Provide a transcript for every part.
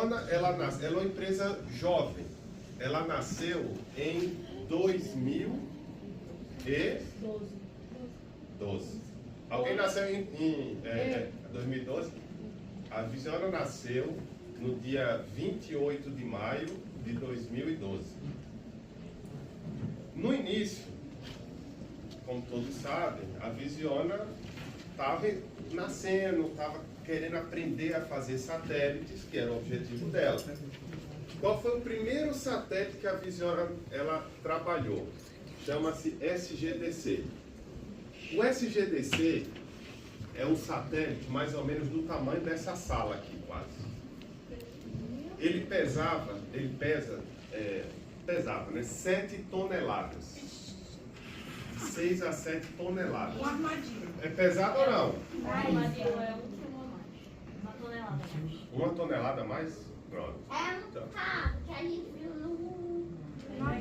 Ela é uma empresa jovem. Ela nasceu em 2012. Alguém nasceu em 2012? A Visiona nasceu no dia 28 de maio de 2012. No início, como todos sabem, a Visiona estava nascendo, estava querendo aprender a fazer satélites, que era o objetivo dela. Qual foi o primeiro satélite que a Visiona trabalhou? Chama-se SGDC. O SGDC é um satélite mais ou menos do tamanho dessa sala aqui, quase. Ele pesava, né, 7 toneladas. 6 a 7 toneladas. Uma armadilha. É pesado ou não? Uma armadilha é uma tonelada mais. Uma tonelada a mais? Pronto. É um carro que a gente viu na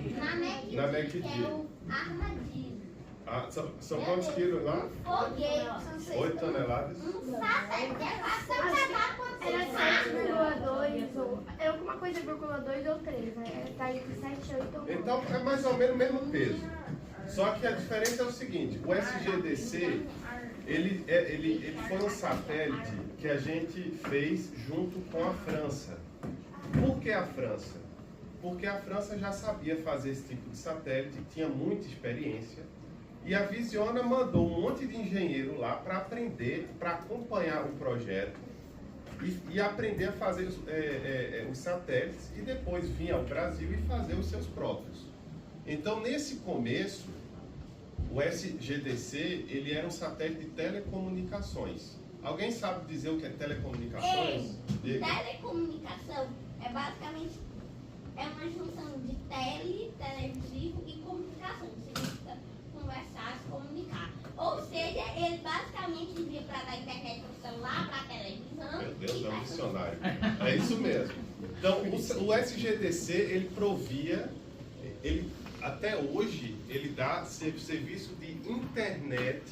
MEC, que é o armadilho. Ah, são quantos quilos lá? Foguete. 8 toneladas. Um satélite é bastante legal quando Era você 7,2 ou... Era alguma coisa, 2 ou 3, né? Tá entre 7 e 8 ou 9. Então é mais ou menos o mesmo peso. Só que a diferença é o seguinte, o SGDC, ele foi um satélite que a gente fez junto com a França. Por que a França? Porque a França já sabia fazer esse tipo de satélite, tinha muita experiência, e a Visiona mandou um monte de engenheiro lá para aprender, para acompanhar o projeto e aprender a fazer os satélites e depois vir ao Brasil e fazer os seus próprios. Então, nesse começo, o SGDC ele era um satélite de telecomunicações. Alguém sabe dizer o que é telecomunicações? Telecomunicação é basicamente uma junção de televisivo e comunicação. Significa conversar, se comunicar. Ou seja, ele basicamente envia para a internet para o celular, para a televisão. Meu Deus, é um dicionário. É isso mesmo. Então, o SGDC, ele provia, até hoje, ele dá serviço de internet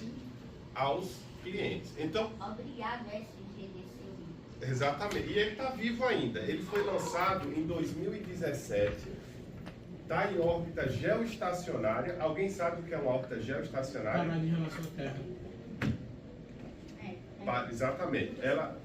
aos clientes. Então, Obrigado, SGDC. exatamente. E ele está vivo ainda. Ele foi lançado em 2017. Está em órbita geoestacionária. Alguém sabe o que é uma órbita geoestacionária? Parada em relação à Terra. Exatamente. Ela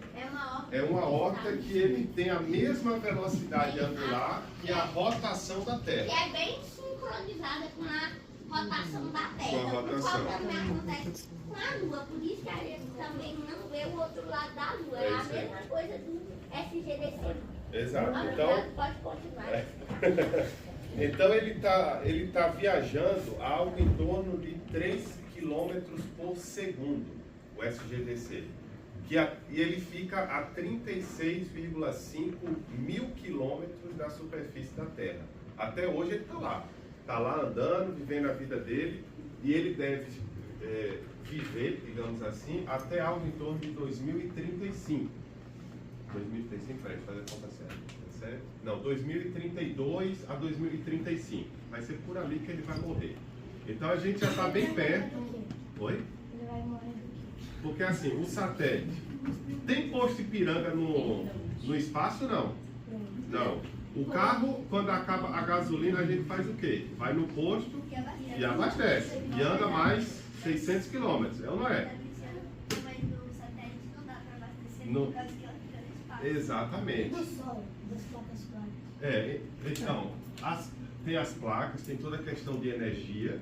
É uma órbita que ele tem a mesma velocidade angular que a rotação da que Terra. é bem sincronizada com a rotação da Terra. Com a rotação. O qual também acontece com a Lua. Por isso que a gente também não vê o outro lado da Lua. É É a isso aí. mesma coisa do SGDC. Exato. Obrigado, Então, pode continuar. então ele tá viajando a algo em torno de 3 km por segundo, o SGDC. E ele fica a 36,5 mil quilômetros da superfície da Terra. Até hoje ele está lá. Está lá andando, vivendo a vida dele, e ele deve viver, digamos assim, até algo em torno de 2035. 2035, peraí, deixa eu fazer a conta certa. Não, 2032 a 2035. Vai ser por ali que ele vai morrer. Então a gente já está bem perto. Oi? Ele vai morrer do quê? Porque assim, o satélite tem posto Ipiranga no espaço? Não. Não. O carro, quando acaba a gasolina, a gente faz o quê? Vai no posto e abastece. E anda mais 600 quilômetros. É ou não é? Mas no satélite não dá para abastecer No- por causa que ela fica no espaço. Exatamente. Do sol, das placas solares. Então, tem as placas, tem toda a questão de energia,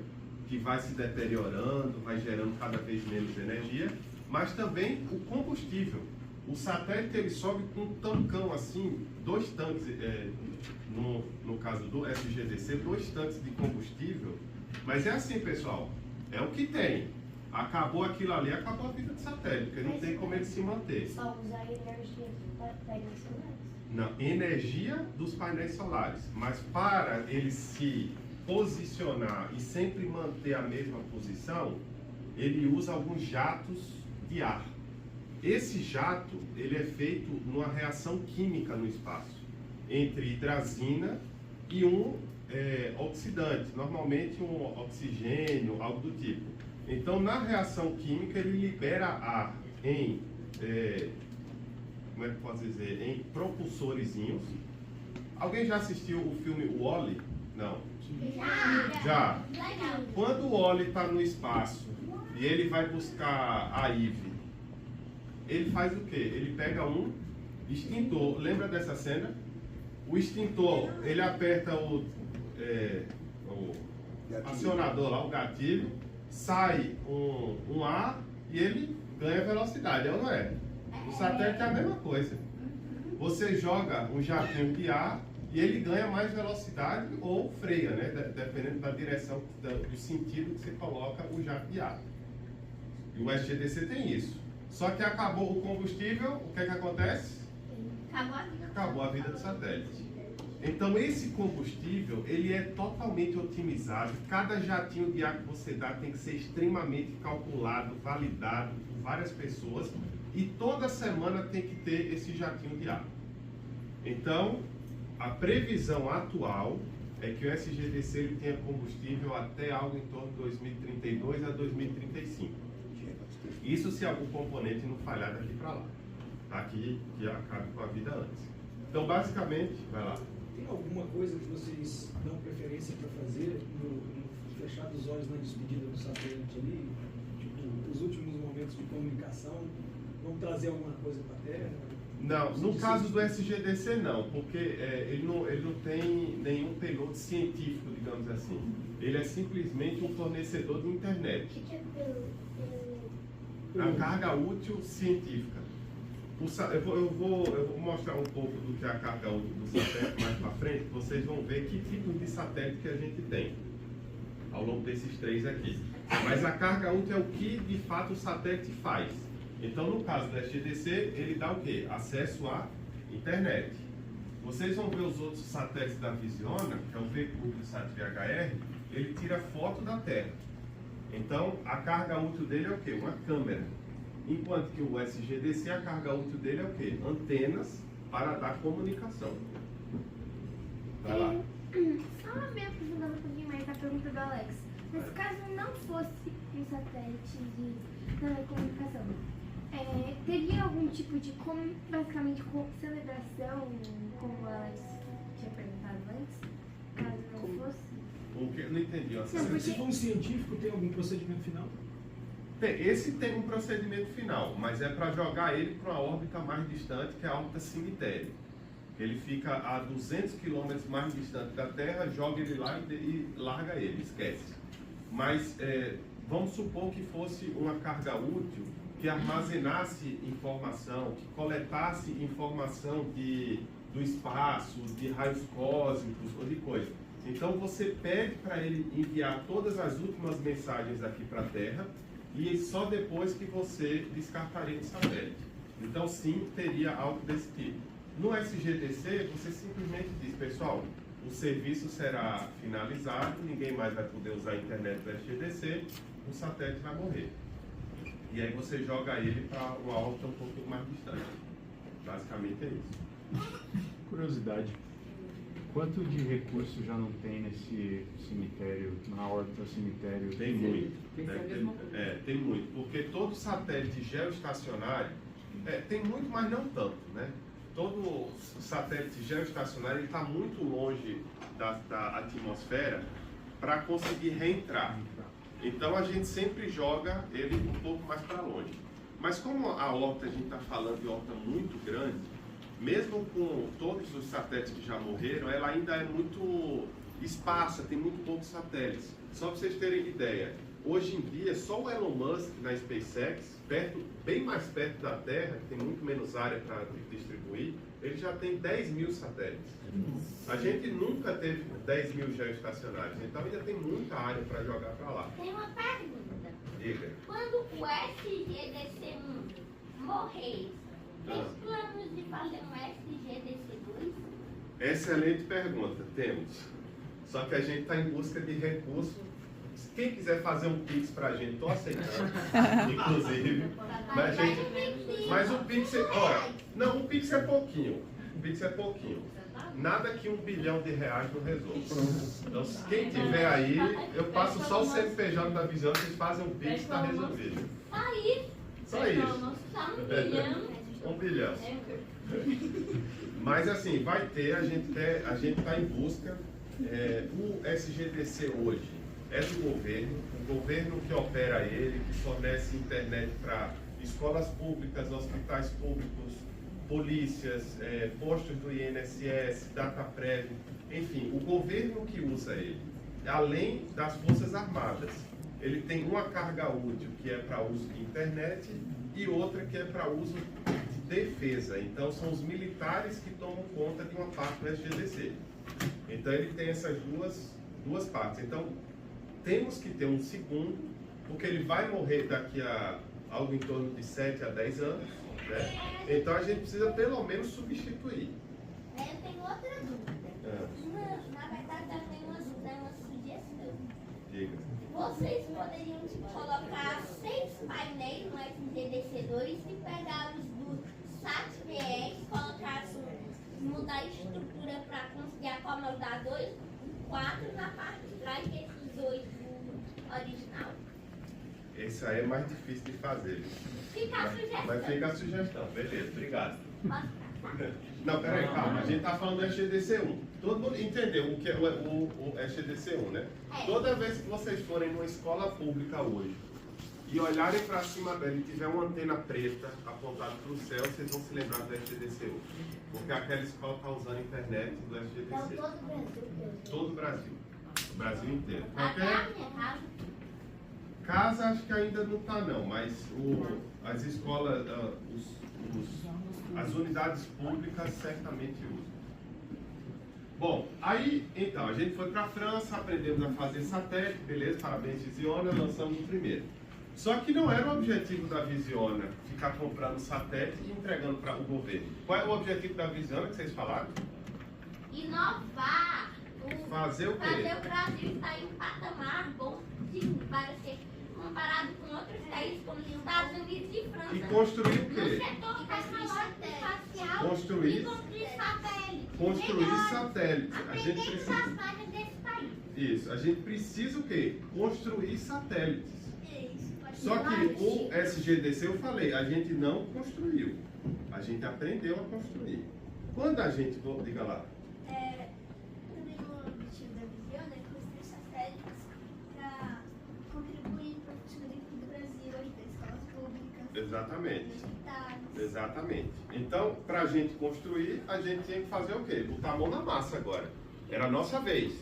que vai se deteriorando, vai gerando cada vez menos energia, mas também o combustível. O satélite ele sobe com um tancão assim, 2 tanques, no caso do SGDC, 2 tanques de combustível, mas é assim, pessoal, é o que tem. Acabou aquilo ali, acabou a vida do satélite, porque não tem como ele se manter. Só usar energia dos painéis solares. Não, energia dos painéis solares, mas para ele se posicionar e sempre manter a mesma posição, ele usa alguns jatos de ar. Esse jato, ele é feito numa reação química no espaço, entre hidrazina e um oxidante, normalmente um oxigênio, algo do tipo. Então, na reação química, ele libera ar em como é que eu posso dizer, em propulsorizinhos. Alguém já assistiu o filme Wall-E? Não. Já. Legal. Quando o Wall-E está no espaço e ele vai buscar a Eve, ele faz o quê? Ele pega um extintor. Lembra dessa cena? O extintor, ele aperta o acionador lá, o gatilho, sai um ar e ele ganha velocidade, é ou não é? O satélite é a mesma coisa. Você joga um jatinho de ar e ele ganha mais velocidade ou freia, né? Dependendo da direção, do sentido que você coloca o jato de ar. E o SGDC tem isso. Só que acabou o combustível, o que é que acontece? Acabou a vida. Acabou a vida do satélite. Então esse combustível, ele é totalmente otimizado. Cada jatinho de ar que você dá tem que ser extremamente calculado, validado por várias pessoas. E toda semana tem que ter esse jatinho de ar. Então, a previsão atual é que o SGDC ele tenha combustível até algo em torno de 2032 a 2035. Isso se algum componente não falhar daqui para lá. Tá? Que acabe com a vida antes. Então, basicamente, vai lá. Tem alguma coisa que vocês dão preferência para fazer no fechar dos olhos na despedida do satélite ali? Tipo, os últimos momentos de comunicação, vão trazer alguma coisa para a Terra? Não, no caso do SGDC não, porque ele não tem nenhum payload científico, digamos assim. Ele é simplesmente um fornecedor de internet. A carga útil científica. Eu vou mostrar um pouco do que é a carga útil do satélite mais para frente, vocês vão ver que tipo de satélite que a gente tem ao longo desses 3 aqui. Mas a carga útil é o que de fato o satélite faz. Então, no caso do SGDC, ele dá o quê? Acesso à internet. Vocês vão ver os outros satélites da Visiona, que é o VCUB-SAT VHR, ele tira foto da Terra. Então, a carga útil dele é o quê? Uma câmera. Enquanto que o SGDC, a carga útil dele é o quê? Antenas para dar comunicação. Vai lá. Só me aprofundando um pouquinho mais a pergunta do Alex. Mas caso não fosse um satélite de telecomunicação, teria algum tipo de, basicamente, celebração, como o Alex tinha perguntado antes? Caso não fosse? O que? Não entendi. Ó. Não, porque- Se for um científico, tem algum procedimento final? Esse tem um procedimento final, mas é para jogar ele para uma órbita mais distante, que é a órbita cemitério. Ele fica a 200 km mais distante da Terra, joga ele lá e larga ele, esquece. Mas vamos supor que fosse uma carga útil que armazenasse informação, que coletasse informação do espaço, de raios cósmicos ou de coisa. Então você pede para ele enviar todas as últimas mensagens aqui para a Terra e só depois que você descartaria o satélite. Então sim, teria algo desse tipo. No SGDC, você simplesmente diz, pessoal, o serviço será finalizado, ninguém mais vai poder usar a internet do SGDC, o satélite vai morrer. E aí você joga ele para uma órbita um pouco mais distante. Basicamente é isso. Curiosidade, quanto de recurso já não tem nesse cemitério, na órbita cemitério? Tem muito. Tem que ser a mesma coisa. Tem muito, porque todo satélite geoestacionário, tem muito, mas não tanto, né? Todo satélite geoestacionário está muito longe da atmosfera para conseguir reentrar. Então a gente sempre joga ele um pouco mais para longe. Mas como a órbita, a gente está falando de órbita muito grande, mesmo com todos os satélites que já morreram, ela ainda é muito esparsa, tem muito poucos satélites. Só para vocês terem ideia, hoje em dia só o Elon Musk na SpaceX, bem mais perto da Terra, que tem muito menos área para distribuir, ele já tem 10 mil satélites. A gente nunca teve 10 mil geoestacionários, então ainda tem muita área para jogar para lá. Tem uma pergunta. Diga. Quando o SGDC1 morrer, tem planos de fazer um SGDC2? Excelente pergunta, temos. Só que a gente está em busca de recursos. Quem quiser fazer um Pix para a gente, estou aceitando, inclusive. Mas o Pix, não, o Pix é pouquinho. O Pix é pouquinho. Nada que R$1 bilhão não resolva. Então, quem tiver aí, eu passo só o CNPJ da Visão, vocês fazem um Pix, está resolvido. Só isso. Só isso. Só 1 bilhão. 1 bilhão. Mas assim, vai ter, a gente está em busca. O SGDC hoje é do governo, o governo que opera ele, que fornece internet para escolas públicas, hospitais públicos, polícias, postos do INSS, DataPrev, enfim, o governo que usa ele, além das Forças Armadas. Ele tem uma carga útil que é para uso de internet e outra que é para uso de defesa. Então, são os militares que tomam conta de uma parte do SGDC. Então, ele tem essas duas partes. Então, temos que ter um segundo, porque ele vai morrer daqui a algo em torno de 7 a 10 anos. Né? Então, a gente precisa pelo menos substituir. Eu tenho outra dúvida. Na verdade, eu tenho uma sugestão. Diga. Vocês poderiam colocar 6 painéis no SGDC2 e pegar os do SAT-PS, colocar mudar a estrutura para conseguir acomodar 4 na parte de trás desses 2 do original. Esse aí é mais difícil de fazer. Fica a sugestão. Mas fica a sugestão. Beleza, obrigado. Posso? Não, peraí, calma. A gente está falando do SGDC1. Todo mundo entendeu o que é o SGDC1, né? Toda vez que vocês forem numa escola pública hoje e olharem para cima dela e tiver uma antena preta apontada para o céu, vocês vão se lembrar do SGDC1. Porque aquela escola está usando a internet do SGDC. Então, todo o Brasil. Todo o Brasil. O Brasil inteiro. Até a minha casa. Casa acho que ainda não está não, mas as escolas, as unidades públicas certamente usam. Bom, aí então a gente foi para a França, aprendemos a fazer satélite, beleza, parabéns Visiona, lançamos o primeiro. Só que não era o objetivo da Visiona ficar comprando satélite e entregando para o governo. Qual é o objetivo da Visiona que vocês falaram? Inovar. Fazer o quê? Fazer o Brasil estar em um patamar bom para ser comparado com outros países como os Estados Unidos e França. E construir o No quê? setor tecnológico espacial Construir. e construir satélites. Construir melhores. satélites. A gente Aprender precisa. com as falhas desse país. Isso, a gente precisa o quê? Construir satélites. Isso. Só que o SGDC, eu falei, a gente não construiu. A gente aprendeu a construir. Quando a gente... Diga lá. Também o objetivo da Visiona é construir satélites para contribuir para o funcionamento do Brasil, ajudar escolas públicas, Exatamente. hospitais. Exatamente. Então, para a gente construir, a gente tinha que fazer o quê? Botar a mão na massa agora. Era a nossa vez.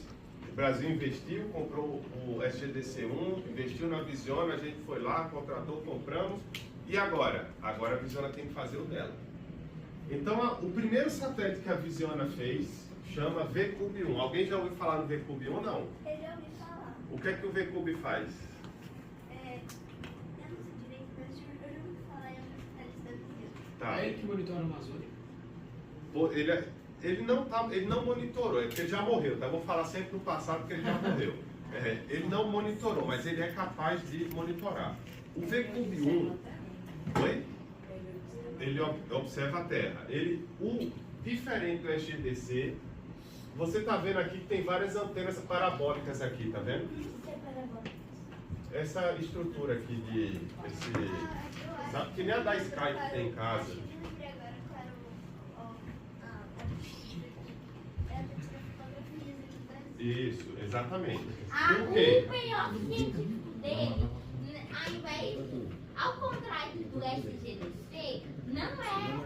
O Brasil investiu, comprou o SGDC1, investiu na Visiona, a gente foi lá, contratou, compramos. E agora? Agora a Visiona tem que fazer o dela. Então, o primeiro satélite que a Visiona fez chama VCube-1. Alguém já ouviu falar no VCube-1? Não. Eu já ouvi falar. O que é que o VCube faz? Eu não sei direito, mas eu já ouvi falar em alguns satélites da Visiona. Tá. É ele que monitora a Amazônia. Pô, ele não monitorou, é porque ele já morreu, tá? Eu vou falar sempre no passado porque ele já morreu. Ele não monitorou, mas ele é capaz de monitorar. O VCube-1, oi? Ele observa a Terra. O diferente do SGDC, você está vendo aqui que tem várias antenas parabólicas aqui, tá vendo? Essa estrutura aqui sabe que nem a da Sky que tem em casa. Isso, exatamente. Por O quê? melhor científico dele, ao contrário do SGDC, não é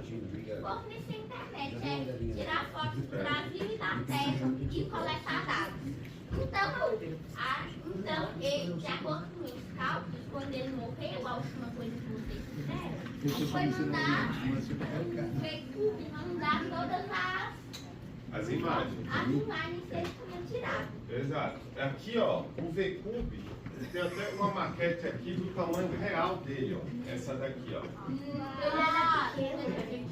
fornecer internet, é tirar fotos do Brasil e da Terra e coletar dados. Então, ele, de acordo com os cálculos, quando ele morreu, a última coisa que vocês fizeram foi mandar o VCube, mandar todas As imagens. as imagens que eles tinham tirado. Exato. Aqui, ó, o VCube tem até uma maquete aqui do tamanho real dele, ó. Essa daqui, ó.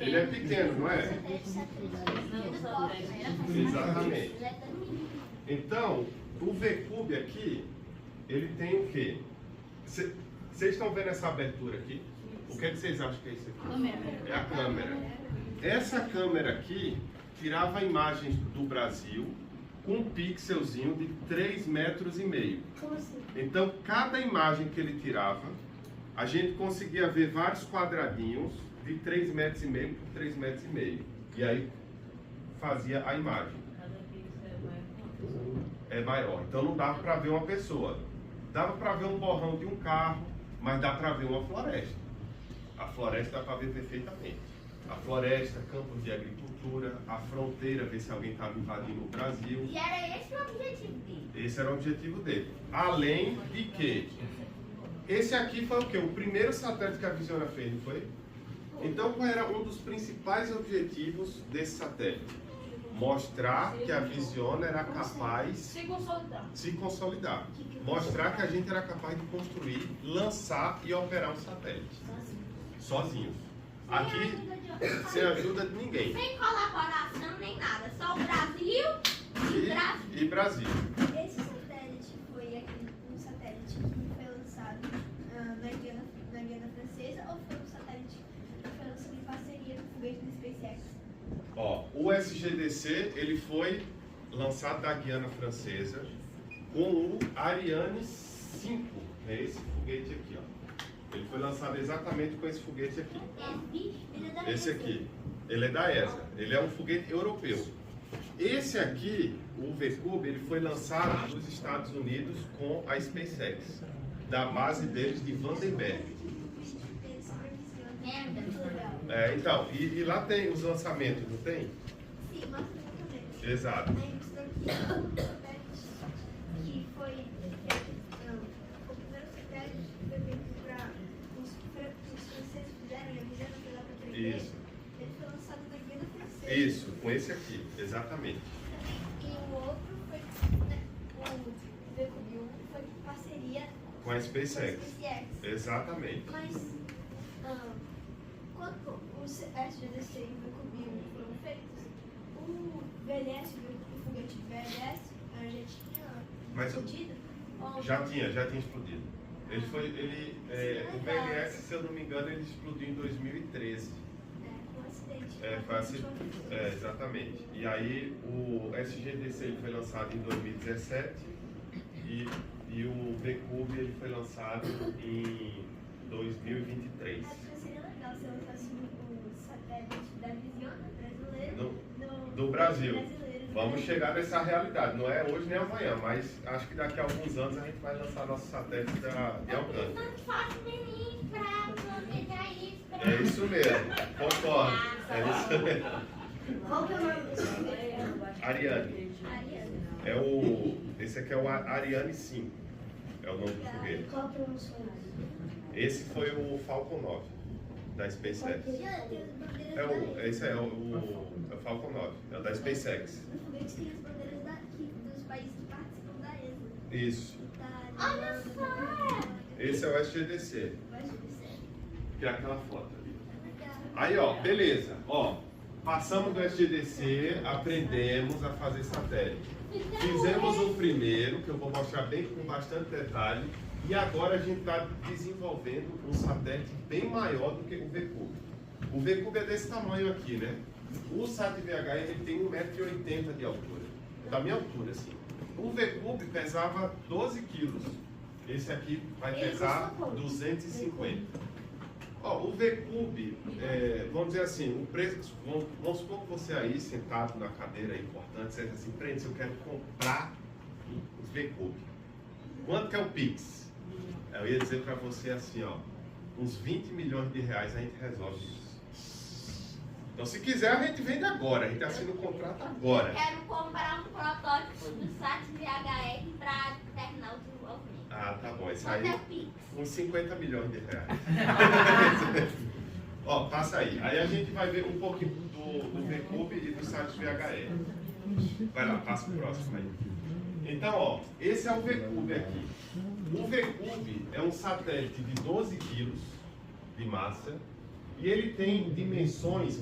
Ele é pequeno, não é? Exatamente. Então, o VCube aqui, ele tem o quê? Vocês estão vendo essa abertura aqui? O que é que vocês acham que é isso aqui? É a câmera. Essa câmera aqui tirava imagens do Brasil com um pixelzinho de 3,5 metros. Como assim? Então, cada imagem que ele tirava, a gente conseguia ver vários quadradinhos de 3,5 metros por 3,5 metros. E aí fazia a imagem. Cada pixel É maior. Então não dava para ver uma pessoa. Dava para ver um borrão de um carro, mas dá para ver uma floresta. A floresta dá para ver perfeitamente. A floresta, campos de agricultura, a fronteira, ver se alguém estava invadindo o Brasil. E era esse o objetivo dele. Esse era o objetivo dele. Além de que, esse aqui foi o quê? O primeiro satélite que a Visiona fez, não foi? Então, qual era um dos principais objetivos desse satélite? Mostrar que a Visiona era capaz se consolidar. de se consolidar. Mostrar que a gente era capaz de construir, lançar e operar um satélite. Sozinhos. Aqui, sem ajuda de ninguém. Sem colaboração nem nada, só o Brasil e Brasil. E Brasil. Esse satélite foi um satélite que foi lançado na Guiana Francesa ou foi um satélite que foi lançado em parceria com o foguete da SpaceX? Ó, o SGDC ele foi lançado da Guiana Francesa com o Ariane 5, é esse foguete aqui, ó. Ele foi lançado exatamente com esse foguete aqui. Esse aqui, ele é da ESA, ele é um foguete europeu. Esse aqui, o VCube, ele foi lançado nos Estados Unidos com a SpaceX, da base deles de Vandenberg. Então, e lá tem os lançamentos, não tem? Sim, mas também. Exato. Aí isso daqui é um satélite que foi o primeiro satélite que foi feito para os franceses fizerem, a Visiona foi lá para aprender. Isso. Ele foi lançado na Guiana Francesa. Isso, com esse aqui, exatamente. E o outro foi, o VCube 1 foi em parceria Com a SpaceX. SpaceX. Exatamente. Mas, quando o SGDC e o VCube 1 foram feitos, o VLS, o foguete VLS, já tinha Mas explodido? Ou- já tinha explodido. O VLS, se eu não me engano, ele explodiu em 2013. Com um acidente. Foi assim, exatamente. E aí o SGDC ele foi lançado em 2017 e o VCube ele foi lançado em 2023. Acho que seria legal se lançasse o satélite da Visiona brasileiro Do Brasil. brasileiro. Vamos chegar nessa realidade. Não é hoje nem amanhã, mas acho que daqui a alguns anos a gente vai lançar nosso satélite de alcance. Não faço feliz pra planejar isso. É isso mesmo, concordo. É isso mesmo. Qual que é o nome desse foguete? Ariane. Ariane. Esse aqui é o Ariane 5. É o nome do foguete. Qual que é o nome do Esse foi o Falcon 9 da SpaceX. Esse é o Falcon 9, é o da SpaceX. No foguete tem as bandeiras dos países que participam da ESA. Isso. Olha só! Esse é o SGDC, Vai ser. que é aquela foto ali. Aí, ó, beleza. Ó, passamos do SGDC, aprendemos a fazer satélite. Fizemos o primeiro, que eu vou mostrar bem com bastante detalhe. E agora a gente está desenvolvendo um satélite bem maior do que o VCube. O VCube é desse tamanho aqui, né? O SAT-VHF ele tem 1,80 m de altura. Da minha altura, assim. O VCube pesava 12 quilos. Esse aqui vai pesar 250. Ó, o VCube, vamos dizer assim, o preço, vamos supor que você aí sentado na cadeira importante, você diz assim, Prende, eu quero comprar o VCube. Quanto que é o Pix? Eu ia dizer para você assim, ó, uns 20 milhões de reais a gente resolve isso. Então se quiser a gente vende agora, a gente assina o contrato agora. Eu quero comprar um protótipo do SAT VHF para terminar o desenvolvimento. Ah, tá bom, isso Quanto aí, é o Pix? uns 50 milhões de reais. Ó, passa aí. Aí a gente vai ver um pouquinho do VCube e do SAT VHF. Vai lá, passa o próximo aí. Então, ó, esse é o VCube aqui. O VCube é um satélite de 12 quilos de massa e ele tem dimensões,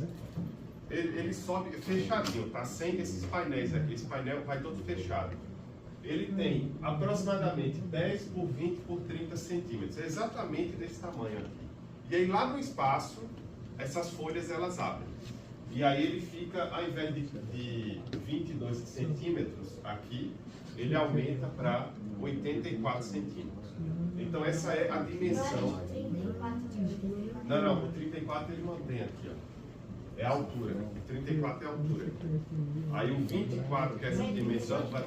ele sobe fechadinho, tá? Sem esses painéis aqui, esse painel vai todo fechado. Ele tem aproximadamente 10 por 20 por 30 centímetros, é exatamente desse tamanho aqui. E aí lá no espaço, essas folhas elas abrem. E aí ele fica, ao invés de 22 centímetros aqui, ele aumenta para 84 centímetros. Então essa é a dimensão. Não, o 34 ele mantém aqui, ó. É a altura. O 34 é a altura. Aí o 24, que é essa dimensão, vai...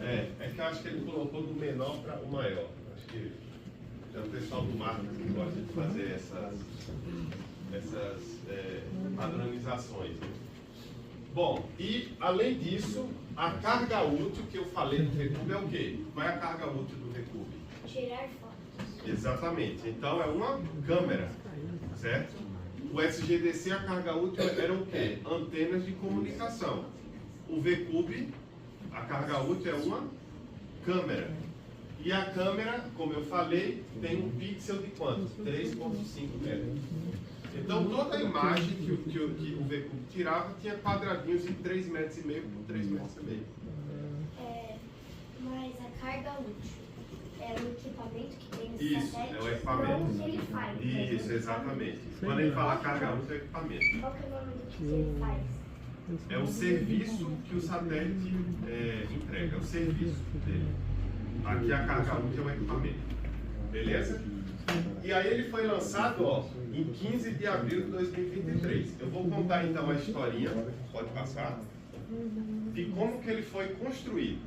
é que eu acho que ele colocou do menor para o maior. Acho que é o pessoal do marketing que gosta de fazer essas padronizações. Bom, e além disso, a carga útil que eu falei do Recube é o quê? Qual é a carga útil do Recube? Tirar fotos. Exatamente. Então é uma câmera, certo? O SGDC, a carga útil era o quê? Antenas de comunicação. O VCube, a carga útil é uma câmera. E a câmera, como eu falei, tem um pixel de quanto? 3,5 metros. Então toda a imagem que o VCube tirava tinha quadradinhos de 3,5 metros por 3,5 metros. Mas a carga útil é o equipamento que tem esse Isso, satélite. é o equipamento. Ou o que ele faz. Isso, exatamente. Quando ele fala carga útil, é equipamento. Qual que é o nome do que ele faz? É o serviço que o satélite entrega, é o serviço dele. Aqui a carga útil é o equipamento. Beleza? E aí ele foi lançado, ó, em 15 de abril de 2023. Eu vou contar então a historinha, pode passar, de como que ele foi construído.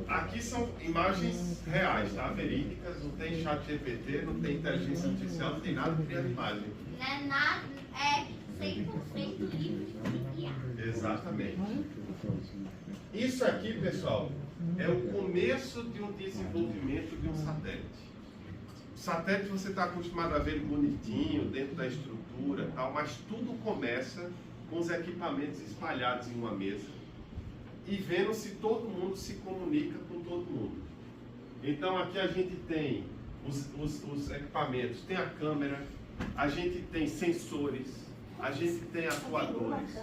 Aqui são imagens reais, tá? Verídicas, não tem chat GPT, não tem inteligência artificial, não tem nada criando imagem. Não é nada, é 100% livre de criar. Exatamente. Isso aqui, pessoal, é o começo de um desenvolvimento de um satélite. O satélite você está acostumado a ver ele bonitinho, dentro da estrutura e tal, mas tudo começa com os equipamentos espalhados em uma mesa e vendo se todo mundo se comunica com todo mundo. Então aqui a gente tem os equipamentos, tem a câmera, a gente tem sensores, a gente tem atuadores.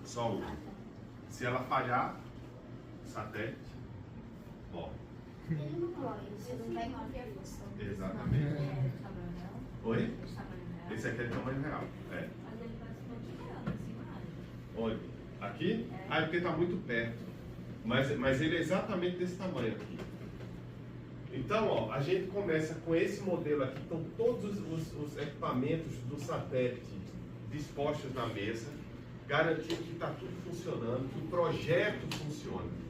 Só uma. Se ela falhar, satélite, morre. Ele não morre, você não vai cumprir a função. Exatamente. Oi? Esse aqui é de tamanho real. É. Onde? Aqui? Ah, é porque está muito perto. Mas ele é exatamente desse tamanho aqui. Então, ó, a gente começa com esse modelo aqui. Estão todos os equipamentos do satélite dispostos na mesa, garantindo que está tudo funcionando, que o projeto funciona.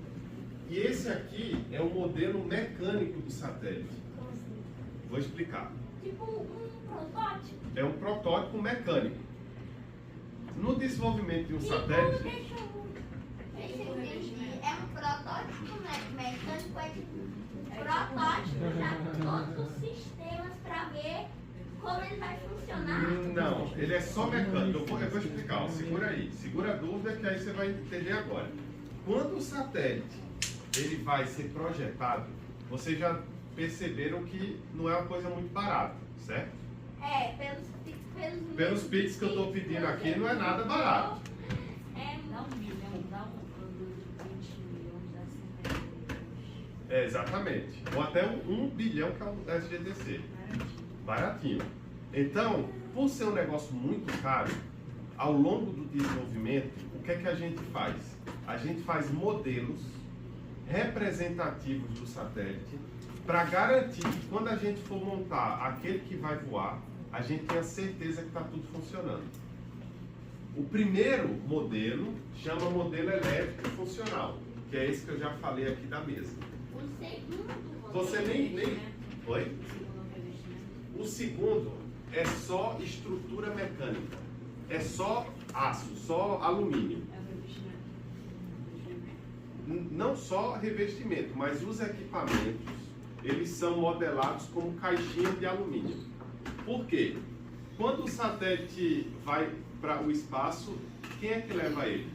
E esse aqui é o modelo mecânico do satélite. Como assim? Vou explicar. Tipo um protótipo. É um protótipo mecânico. No desenvolvimento de um E satélite... como deixa eu entender? É um protótipo mecânico, é tipo um protótipo já com todos os sistemas para ver como ele vai funcionar. Não, ele é só mecânico. Eu vou explicar, ó, segura aí. Segura a dúvida que aí você vai entender agora. Quando o satélite ele vai ser projetado, vocês já perceberam que não é uma coisa muito barata, certo? Pelos bits que eu estou pedindo aqui, não é nada barato. Dá 1 milhão, dá um 20 milhões, dá 50 milhões. É, exatamente. Ou até 1 bilhão que é o SGDC. Baratinho. Então, por ser um negócio muito caro, ao longo do desenvolvimento, o que é que a gente faz? A gente faz modelos representativos do satélite para garantir que quando a gente for montar aquele que vai voar, a gente tenha certeza que está tudo funcionando. O primeiro modelo chama modelo elétrico funcional, que é esse que eu já falei aqui da mesa. O segundo Você nem... Oi? O segundo é só estrutura mecânica. É só aço, só alumínio. Não só revestimento, mas os equipamentos, eles são modelados como caixinha de alumínio. Por quê? Quando o satélite vai para o espaço, quem é que leva ele?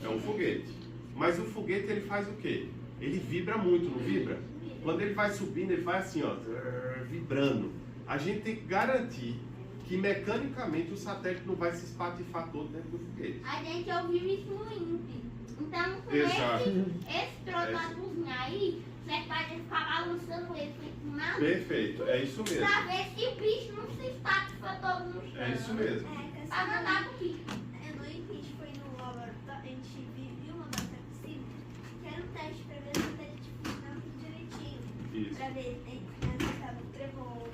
É um foguete. Mas o foguete ele faz o quê? Ele vibra muito, não vibra? Quando ele vai subindo, ele vai assim, ó, vibrando. A gente tem que garantir que mecanicamente o satélite não vai se espatifar todo dentro do foguete. A gente ouviu isso no INPE. Então, com Exato. esse protótipozinho aí, você pode ficar balançando ele com nada. Perfeito, é isso mesmo. Pra ver se o bicho não se espatifa todo no chão. É isso mesmo. Pra mandar pro bicho. No INPE, a gente foi no laboratório, a gente viu uma bateria possível pra ver se trevou,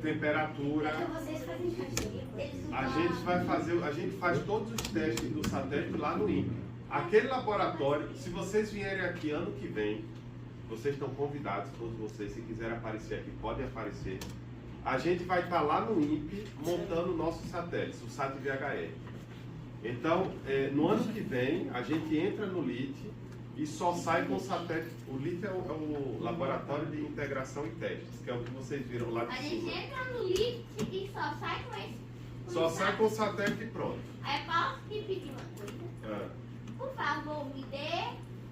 temperatura. Então vocês fazem parte. A gente faz todos os testes do satélite lá no INPE. Aquele laboratório, se vocês vierem aqui ano que vem, vocês estão convidados, todos vocês, se quiserem aparecer aqui, podem aparecer. A gente vai estar lá no INPE montando nossos satélites, o SAT-VHR. Então, no ano que vem, a gente entra no LIT e só sai com o satélite. O LIT é o Laboratório de Integração e Testes, que é o que vocês viram lá de A gente cima. entra no LIT e só sai com esse. Só sai com o satélite pronto. Aí posso te pedir uma coisa? Ah, Por favor, me dê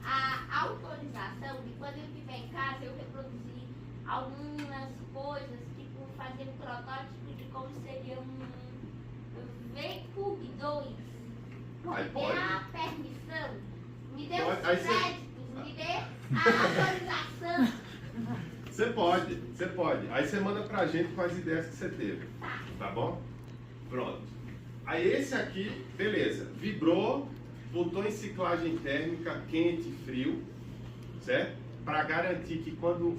a autorização de quando eu estiver em casa eu reproduzir algumas coisas, tipo fazer um protótipo de como seria um VCube 2. Aí Me dê pode. a permissão, me dê Pode. os Aí você- créditos, me dê a autorização. Você pode. Aí você manda pra gente com as ideias que você teve. Tá bom? Pronto. Aí esse aqui, beleza. Vibrou, botou em ciclagem térmica quente e frio, certo? Para garantir que quando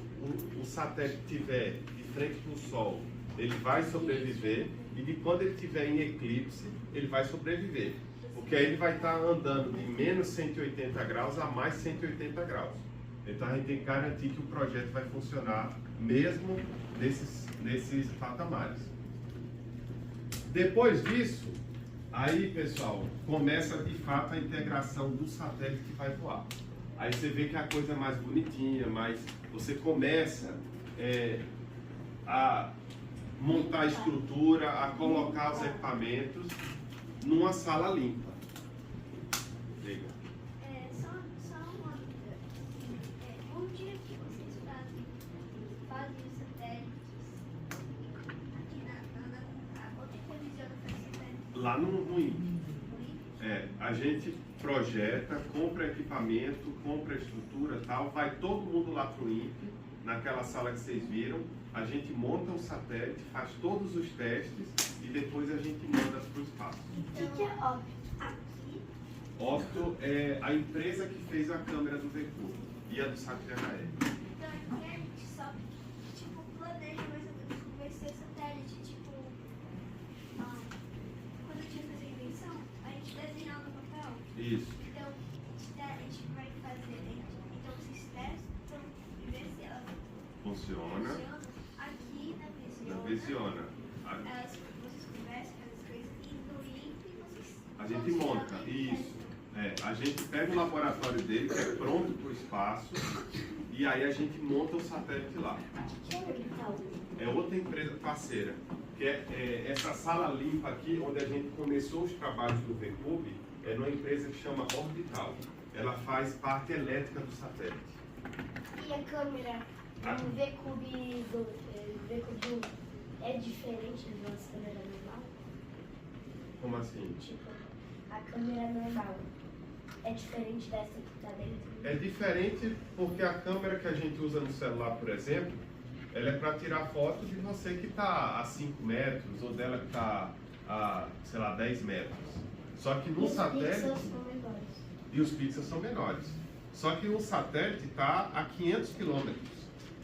o satélite estiver de frente para o Sol, ele vai sobreviver, e que quando ele estiver em eclipse, ele vai sobreviver. Porque aí ele vai estar andando de menos 180 graus a mais 180 graus. Então a gente tem que garantir que o projeto vai funcionar mesmo nesses patamares. Depois disso, aí pessoal, começa de fato a integração do satélite que vai voar. Aí você vê que a coisa é mais bonitinha, mas você começa a montar a estrutura, a colocar os equipamentos numa sala limpa. Liga. Só uma dúvida. Onde é que vocês fazem os satélites? Aqui onde que a Visiona faz satélites? Lá no INPE. A gente projeta, compra equipamento, compra estrutura e tal, vai todo mundo lá pro INPE, naquela sala que vocês viram, a gente monta o satélite, faz todos os testes e depois a gente manda para o espaço. O que é óbvio? Aqui, Opto é a empresa que fez a câmera do VCube e a do SAT-VHR. então aqui a gente só, tipo, planeja mais ou menos como vai ser o satélite, tipo, quando a gente vai fazer a invenção, a gente desenha no papel. Isso. Então, a gente vai fazer, então vocês testam e vê se ela Funciona aqui na na Visiona. Visiona. Vocês conversam, fazem as coisas e no INPE vocês... A gente monta, isso. A gente pega o laboratório dele, que é pronto para o espaço, e aí a gente monta o satélite lá. É outra empresa parceira, que é essa sala limpa aqui, onde a gente começou os trabalhos do VCube, é numa empresa que chama Orbital. Ela faz parte elétrica do satélite. E a câmera do VCube 1 é diferente da nossa câmera normal? Como assim? Tipo, a câmera normal é diferente dessa que está dentro? É diferente porque a câmera que a gente usa no celular, por exemplo, ela é para tirar foto de você que está a 5 metros ou dela que está a, sei lá, 10 metros. Só que no satélite... São menores. E os pixels são menores. Só que no satélite está a 500 quilômetros.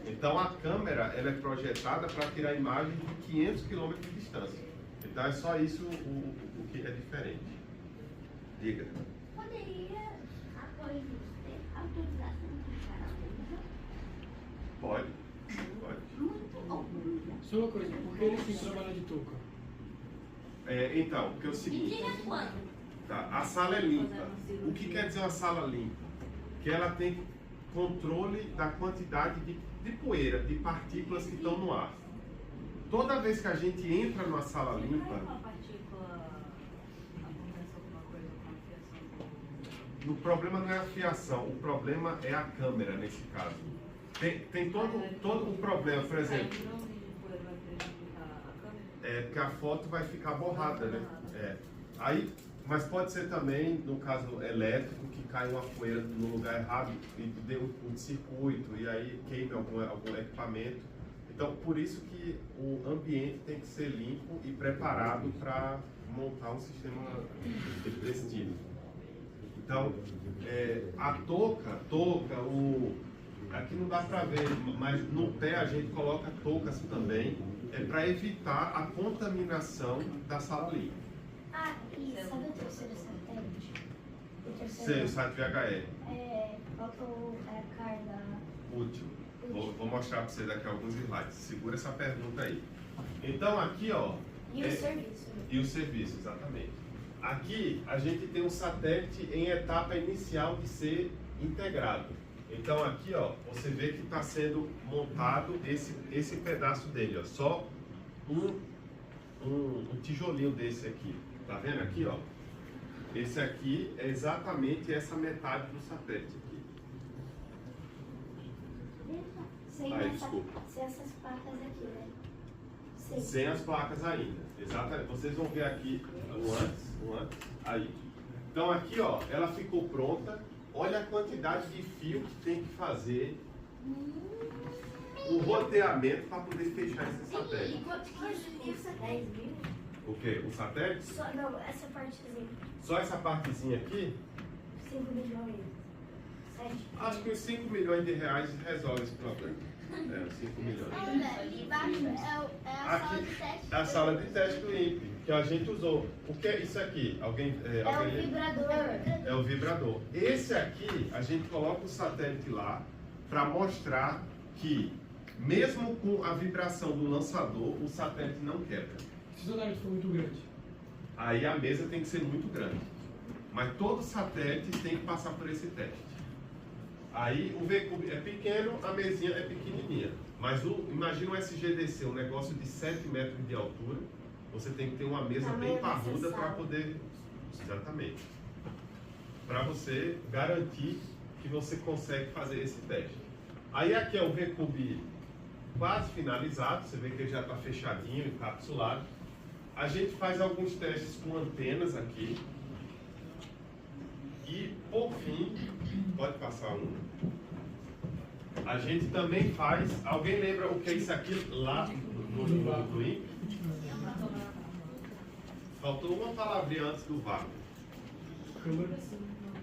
Então a câmera ela é projetada para tirar imagem de 500 quilômetros de distância. Então é só isso o que é diferente. Diga. Poderia, após isso, ter autorização de cada coisa? Pode. Pode. Muito bom. Só uma coisa, por que eles têm que trabalhar de touca? Então, porque é o Me seguinte, diga quando. tá, a sala é limpa. O que quer dizer uma sala limpa? Que ela tem controle da quantidade de poeira, de partículas que estão no ar. Toda vez que a gente entra numa sala Sempre limpa, vai uma partícula acontece alguma coisa com a fiação do... o problema não é a fiação, o problema é a câmera nesse caso. Tem todo o problema, por exemplo, Aí, grãozinho de poeira vai prejudicar a câmera? que a foto vai ficar borrada, né? Aí, mas pode ser também, no caso elétrico, que cai uma poeira no lugar errado e dê um curto-circuito e aí queime algum equipamento. Então, por isso que o ambiente tem que ser limpo e preparado para montar um sistema desse tipo. Então, a touca, Aqui não dá para ver, mas no pé a gente coloca toucas também, é para evitar a contaminação da sala limpa. Ah, e sabe o terceiro satélite? O Sei, o site VHE, Faltou a carga. útil. Vou mostrar para você daqui a alguns slides. Segura essa pergunta aí. Então aqui, ó. E o serviço. E o serviço, exatamente. Aqui a gente tem um satélite em etapa inicial de ser integrado. Então aqui, ó, você vê que está sendo montado esse pedaço dele, ó. Só um tijolinho desse aqui. Tá vendo aqui, ó? Esse aqui é exatamente essa metade do satélite aqui. Desculpa. Sem essas placas aqui, né? Sem as placas ainda. Exatamente. Vocês vão ver aqui o antes, aí. Então aqui, ó, ela ficou pronta. Olha a quantidade de fio que tem que fazer o roteamento para poder fechar esse satélite. E quanto que custa? 10 mil? O quê? O satélite? Não, essa partezinha. Só essa partezinha aqui? 5 milhões. 7. Acho que os 5 milhões de reais resolve esse problema. É, os 5 milhões. Ali embaixo é a sala de teste. A sala de teste do INPE, que a gente usou. O que é isso aqui? Alguém É o vibrador. É o vibrador. Esse aqui, a gente coloca o satélite lá para mostrar que, mesmo com a vibração do lançador, o satélite não quebra. Se o satélite for muito grande. Aí a mesa tem que ser muito grande. Mas todo satélite tem que passar por esse teste. Aí o VCube é pequeno, a mesinha é pequenininha. Mas imagina um SGDC, um negócio de 7 metros de altura. Você tem que ter uma mesa bem parruda para poder... Exatamente. Para você garantir que você consegue fazer esse teste. Aí aqui é o VCube quase finalizado. Você vê que ele já está fechadinho, encapsulado. A gente faz alguns testes com antenas aqui. E, por fim, pode passar um. A gente também faz... Alguém lembra o que é isso aqui lá no INPE? Faltou uma palavrinha antes do vácuo.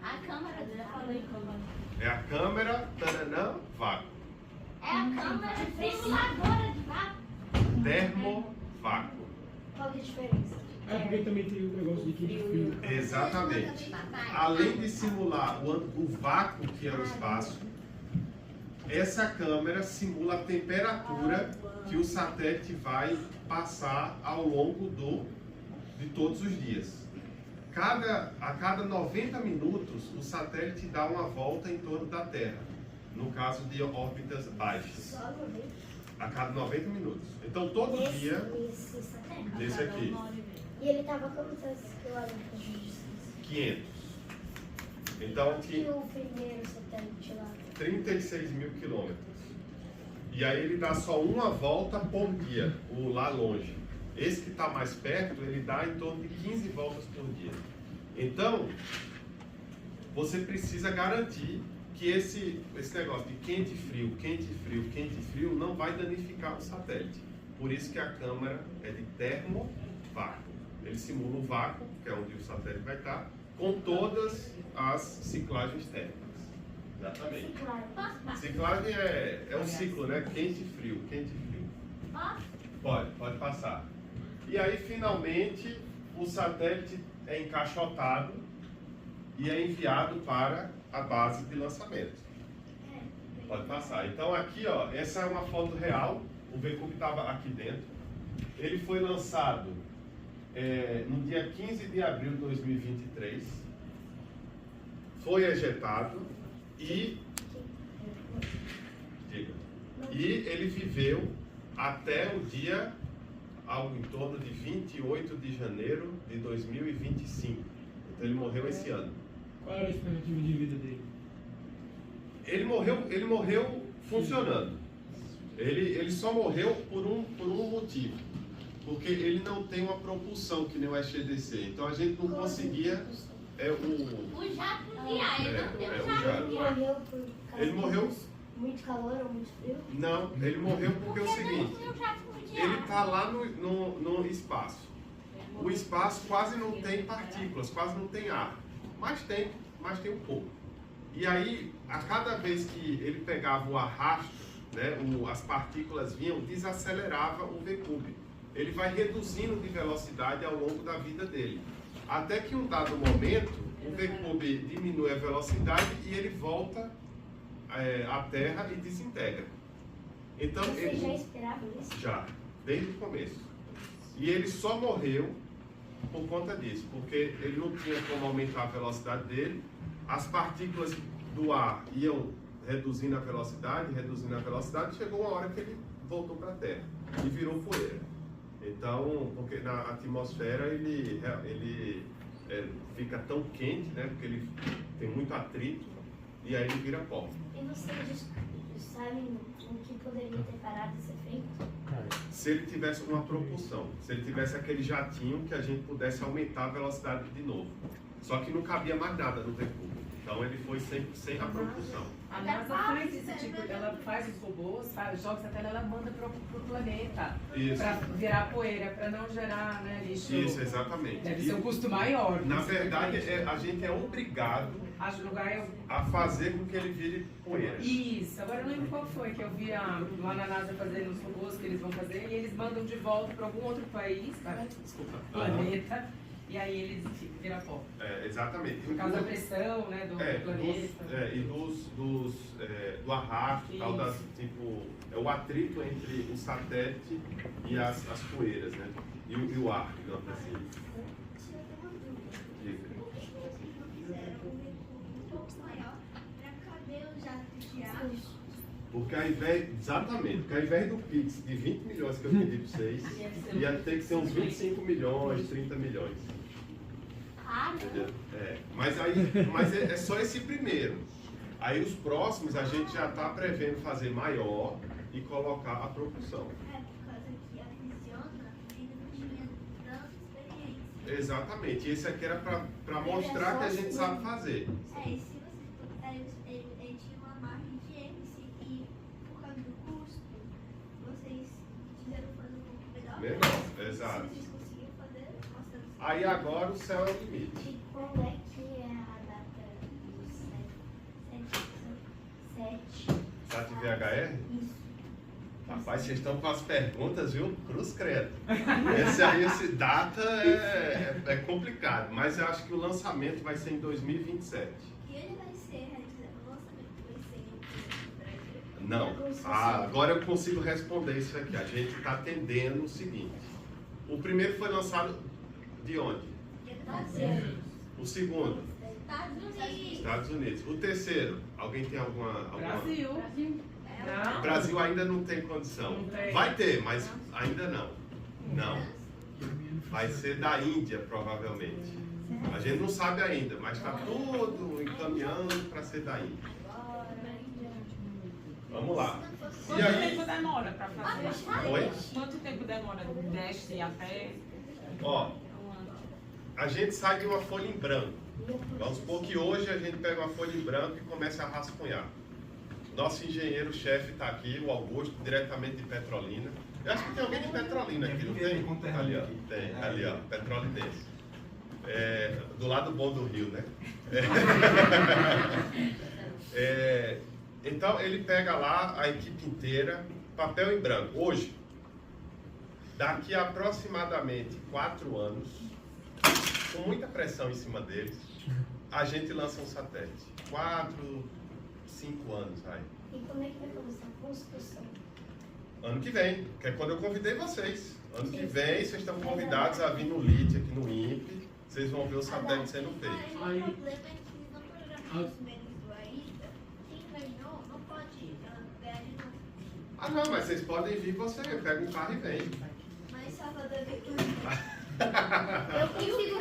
A câmera, eu já falei câmera. É a câmera, taranã, vácuo. É a câmera simuladora de vácuo. Termovácuo. Qual que é a diferença? É porque também tem o negócio de frio. Exatamente. Além de simular o vácuo que é o espaço, essa câmera simula a temperatura que o satélite vai passar ao longo de todos os dias. A cada 90 minutos, o satélite dá uma volta em torno da Terra, no caso de órbitas baixas. Só no meio. A cada 90 minutos. Então, todo dia, Esse satélite. desse aqui, E ele tava quantos quilômetros de distância? 500. Então, E o primeiro satélite lá? 36 mil quilômetros. E aí ele dá só uma volta por dia, o lá longe. Esse que está mais perto, ele dá em torno de 15 voltas por dia. Então, você precisa garantir que esse negócio de quente e frio, quente e frio, quente e frio, não vai danificar o satélite. Por isso que a câmera é de termovácuo. Ele simula o vácuo, que é onde o satélite vai estar, com todas as ciclagens térmicas. Exatamente. Ciclagem é um ciclo, né? Quente e frio, quente e frio. Pode passar. E aí, finalmente, o satélite é encaixotado e é enviado para a base de lançamento. Pode passar. Então, aqui, ó, essa é uma foto real. O VCube estava aqui dentro. Ele foi lançado no dia 15 de abril de 2023. Foi ejetado e ele viveu até o dia, algo em torno de 28 de janeiro de 2025. Então ele morreu esse ano. Qual era a expectativa de vida dele? Ele morreu funcionando. Ele só morreu por um motivo. Porque ele não tem uma propulsão que nem o SGDC. Então a gente não conseguia... O jato de ar, ele não tem o o jato de ar. Morreu por causa Ele morreu... de muito calor ou muito frio? Não, ele morreu porque é o seguinte... Ele está lá no espaço. O espaço quase não tem partículas, quase não tem ar. Mas tem um pouco. E aí, a cada vez que ele pegava o arrasto, né, as partículas vinham, desacelerava o V-cube. Ele vai reduzindo de velocidade ao longo da vida dele. Até que em um dado momento, o V-cube diminui a velocidade e ele volta à Terra e desintegra. Então, Você já esperava isso? já, desde o começo. E ele só morreu por conta disso, porque ele não tinha como aumentar a velocidade dele, as partículas do ar iam reduzindo a velocidade, chegou uma hora que ele voltou para a Terra e virou poeira. Então, porque na atmosfera ele fica tão quente, né, porque ele tem muito atrito, e aí ele vira pó. E vocês sabem o que poderia ter parado esse efeito? Se ele tivesse uma propulsão, se ele tivesse aquele jatinho que a gente pudesse aumentar a velocidade de novo. Só que não cabia mais nada no V-cube. Então ele foi sem a propulsão. A NASA faz esse tipo, ela faz os robôs, joga satélite, ela manda pro planeta para virar poeira, para não gerar, né, lixo. Isso, exatamente. Deve ser um custo maior. Na verdade, a gente é obrigado a fazer com que ele vire poeira. Isso, agora eu lembro qual foi que eu vi lá na NASA fazendo os robôs que eles vão fazer e eles mandam de volta para algum outro país, planeta, e aí eles viram pó. Exatamente. Por causa da pressão, né, do planeta. E do arrasto, tal, tipo, o atrito entre o satélite e as poeiras, né? E o ar, digamos assim. Por que vocês não fizeram um pouco maior para caber os jatos de ar? Porque ao invés do Pix de 20 milhões que eu pedi para vocês, ia ter que ser uns 25 milhões, 30 milhões. Mas é só esse primeiro. Aí os próximos a gente já está prevendo fazer maior e colocar a propulsão. Por causa que a fisiona ainda não tinha tanta experiência. Exatamente. Esse aqui era para mostrar que a gente sabe fazer. E se vocês ele tinha uma margem de erro e por causa do custo, vocês quiseram fazer um pouco melhor. Exato. Se vocês conseguiram fazer, mostrando. Aí agora o céu é o limite. E quando é que é a data do 7? SAT VHR? Isso. Rapaz, vocês estão com as perguntas, viu? Cruz credo. Esse data é complicado, mas eu acho que o lançamento vai ser em 2027. E ele vai ser realizado, o lançamento vai ser em Não. Agora eu consigo responder isso aqui. A gente está atendendo o seguinte. O primeiro foi lançado de onde? O segundo? Estados Unidos. O terceiro? Alguém tem alguma... Brasil. O Brasil ainda não tem condição. Vai ter, mas ainda não. Não. Vai ser da Índia, provavelmente. A gente não sabe ainda, mas está tudo encaminhando para ser da Índia. Vamos lá. E Quanto aí? tempo demora para fazer? Oi? Quanto tempo demora do teste até... Ó, a gente sai de uma folha em branco. Vamos supor que hoje a gente pega uma folha em branco e começa a rascunhar. Nosso engenheiro-chefe está aqui, o Augusto, diretamente de Petrolina. Eu acho que tem alguém de Petrolina aqui, não tem? Ali, ó. Tem, ali, ó, petrolinense. Do lado bom do rio, né? Então, ele pega lá a equipe inteira, papel em branco. Hoje, daqui a aproximadamente 4 anos, com muita pressão em cima deles, a gente lança um satélite. 4, 5 anos, vai. E como é que vai começar a construção? Ano que vem, que é quando eu convidei vocês. Ano que vem, vocês estão convidados a vir no LIT, aqui no INPE. Vocês vão ver o satélite sendo feito. O problema é que no programa dos memes do AIDA, quem ganhou não pode ganhar de novo. Ah, não, mas vocês podem vir você. Eu pego um carro e venho. Mas Salvador tem que Eu consigo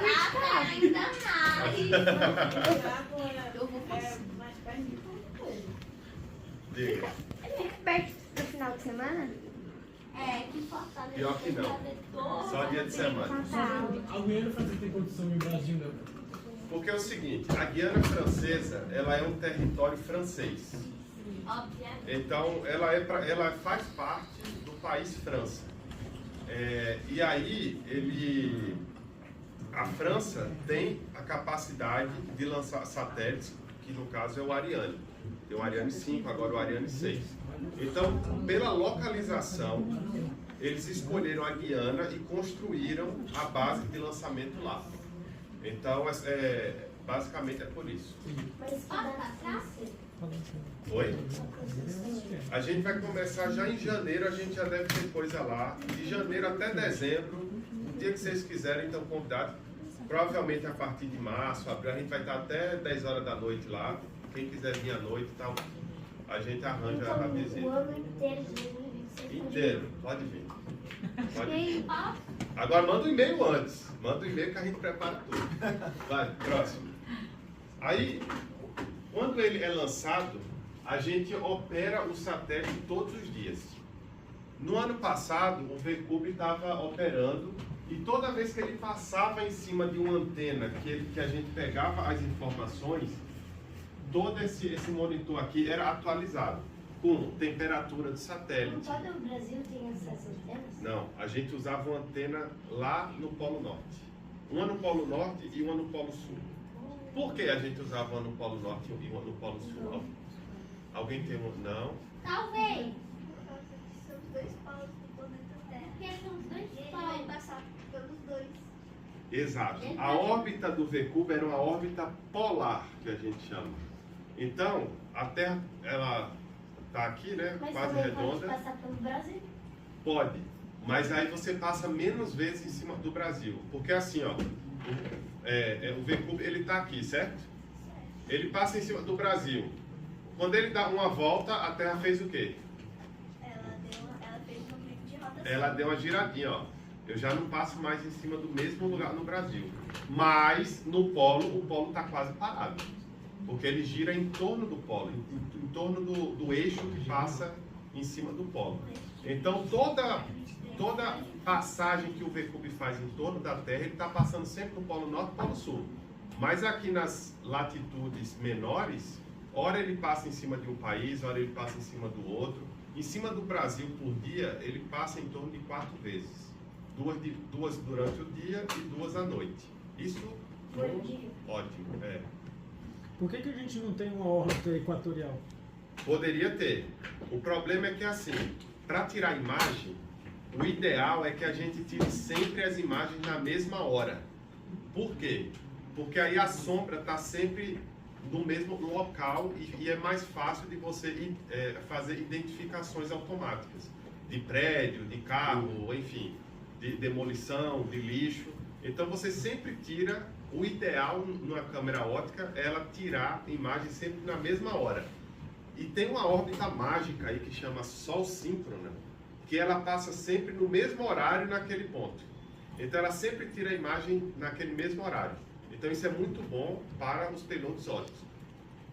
Ainda mais. agora. Eu vou fazer. mais perto de Diga. Fica perto do final de semana? Que Fortaleza. Pior que não. Só dia de semana. A Guiana Francesa tem condição e o Brasil não. Porque é o seguinte, a Guiana Francesa, ela é um território francês. Obviamente. Então, ela faz parte do país França. E aí, a França tem a capacidade de lançar satélites que que no caso é o Ariane. Tem o Ariane 5, agora o Ariane 6. Então, pela localização, eles escolheram a Guiana e construíram a base de lançamento lá. Então, basicamente é por isso. Mas Oi? A gente vai começar já em janeiro, a gente já deve ter coisa lá. De janeiro até dezembro, o dia que vocês quiserem, estão convidados. Provavelmente a partir de março, abril, a gente vai estar até 10 horas da noite lá. Quem quiser vir à noite e tal, a gente arranja a visita. O ano inteiro de 2026. Inteiro, pode vir. Pode vir. Agora manda um e-mail antes. Manda um e-mail que a gente prepara tudo. Vai, próximo. Aí, quando ele é lançado, a gente opera o satélite todos os dias. No ano passado, o VCube estava operando e toda vez que ele passava em cima de uma antena que a gente pegava as informações, todo esse monitor aqui era atualizado com temperatura do satélite. Todo o Brasil tem essas antenas? Não, a gente usava uma antena lá no Polo Norte. Uma no Polo Norte e uma no Polo Sul. Por que a gente usava uma no Polo Norte e uma no Polo Sul? Alguém tem um? Não? Talvez. Por causa que são os dois polos do planeta Terra. Porque são os dois E ele vai polos. passar pelos dois. Exato. A órbita do VCube era uma órbita polar, que a gente chama. Então, a Terra, ela está aqui, né? Mas Quase também redonda. pode passar pelo Brasil? Pode. Mas aí você passa menos vezes em cima do Brasil. Porque assim, ó, o VCube, ele está aqui, certo? Ele passa em cima do Brasil. Quando ele dá uma volta, a Terra fez o quê? Ela fez um movimento de rotação. Ela deu uma giradinha, ó. Eu já não passo mais em cima do mesmo lugar no Brasil. Mas no polo, o polo está quase parado. Porque ele gira em torno do polo, em torno do eixo que passa em cima do polo. Então toda passagem que o VCube faz em torno da Terra, ele está passando sempre no Polo Norte e Polo Sul. Mas aqui nas latitudes menores, ora ele passa em cima de um país, ora ele passa em cima do outro. Em cima do Brasil, por dia, ele passa em torno de 4 vezes. Duas durante o dia e 2 à noite. Isso ótimo, Por que a gente não tem uma órbita equatorial? Poderia ter. O problema é que assim, para tirar imagem, o ideal é que a gente tire sempre as imagens na mesma hora. Por quê? Porque aí a sombra está sempre no mesmo local e é mais fácil de você fazer identificações automáticas de prédio, de carro, enfim, de demolição, de lixo. Então você sempre tira, o ideal numa câmera óptica é ela tirar imagem sempre na mesma hora. E tem uma órbita mágica aí que chama Sol síncrona, que ela passa sempre no mesmo horário naquele ponto. Então ela sempre tira a imagem naquele mesmo horário. Então isso é muito bom para os pilotos óticos.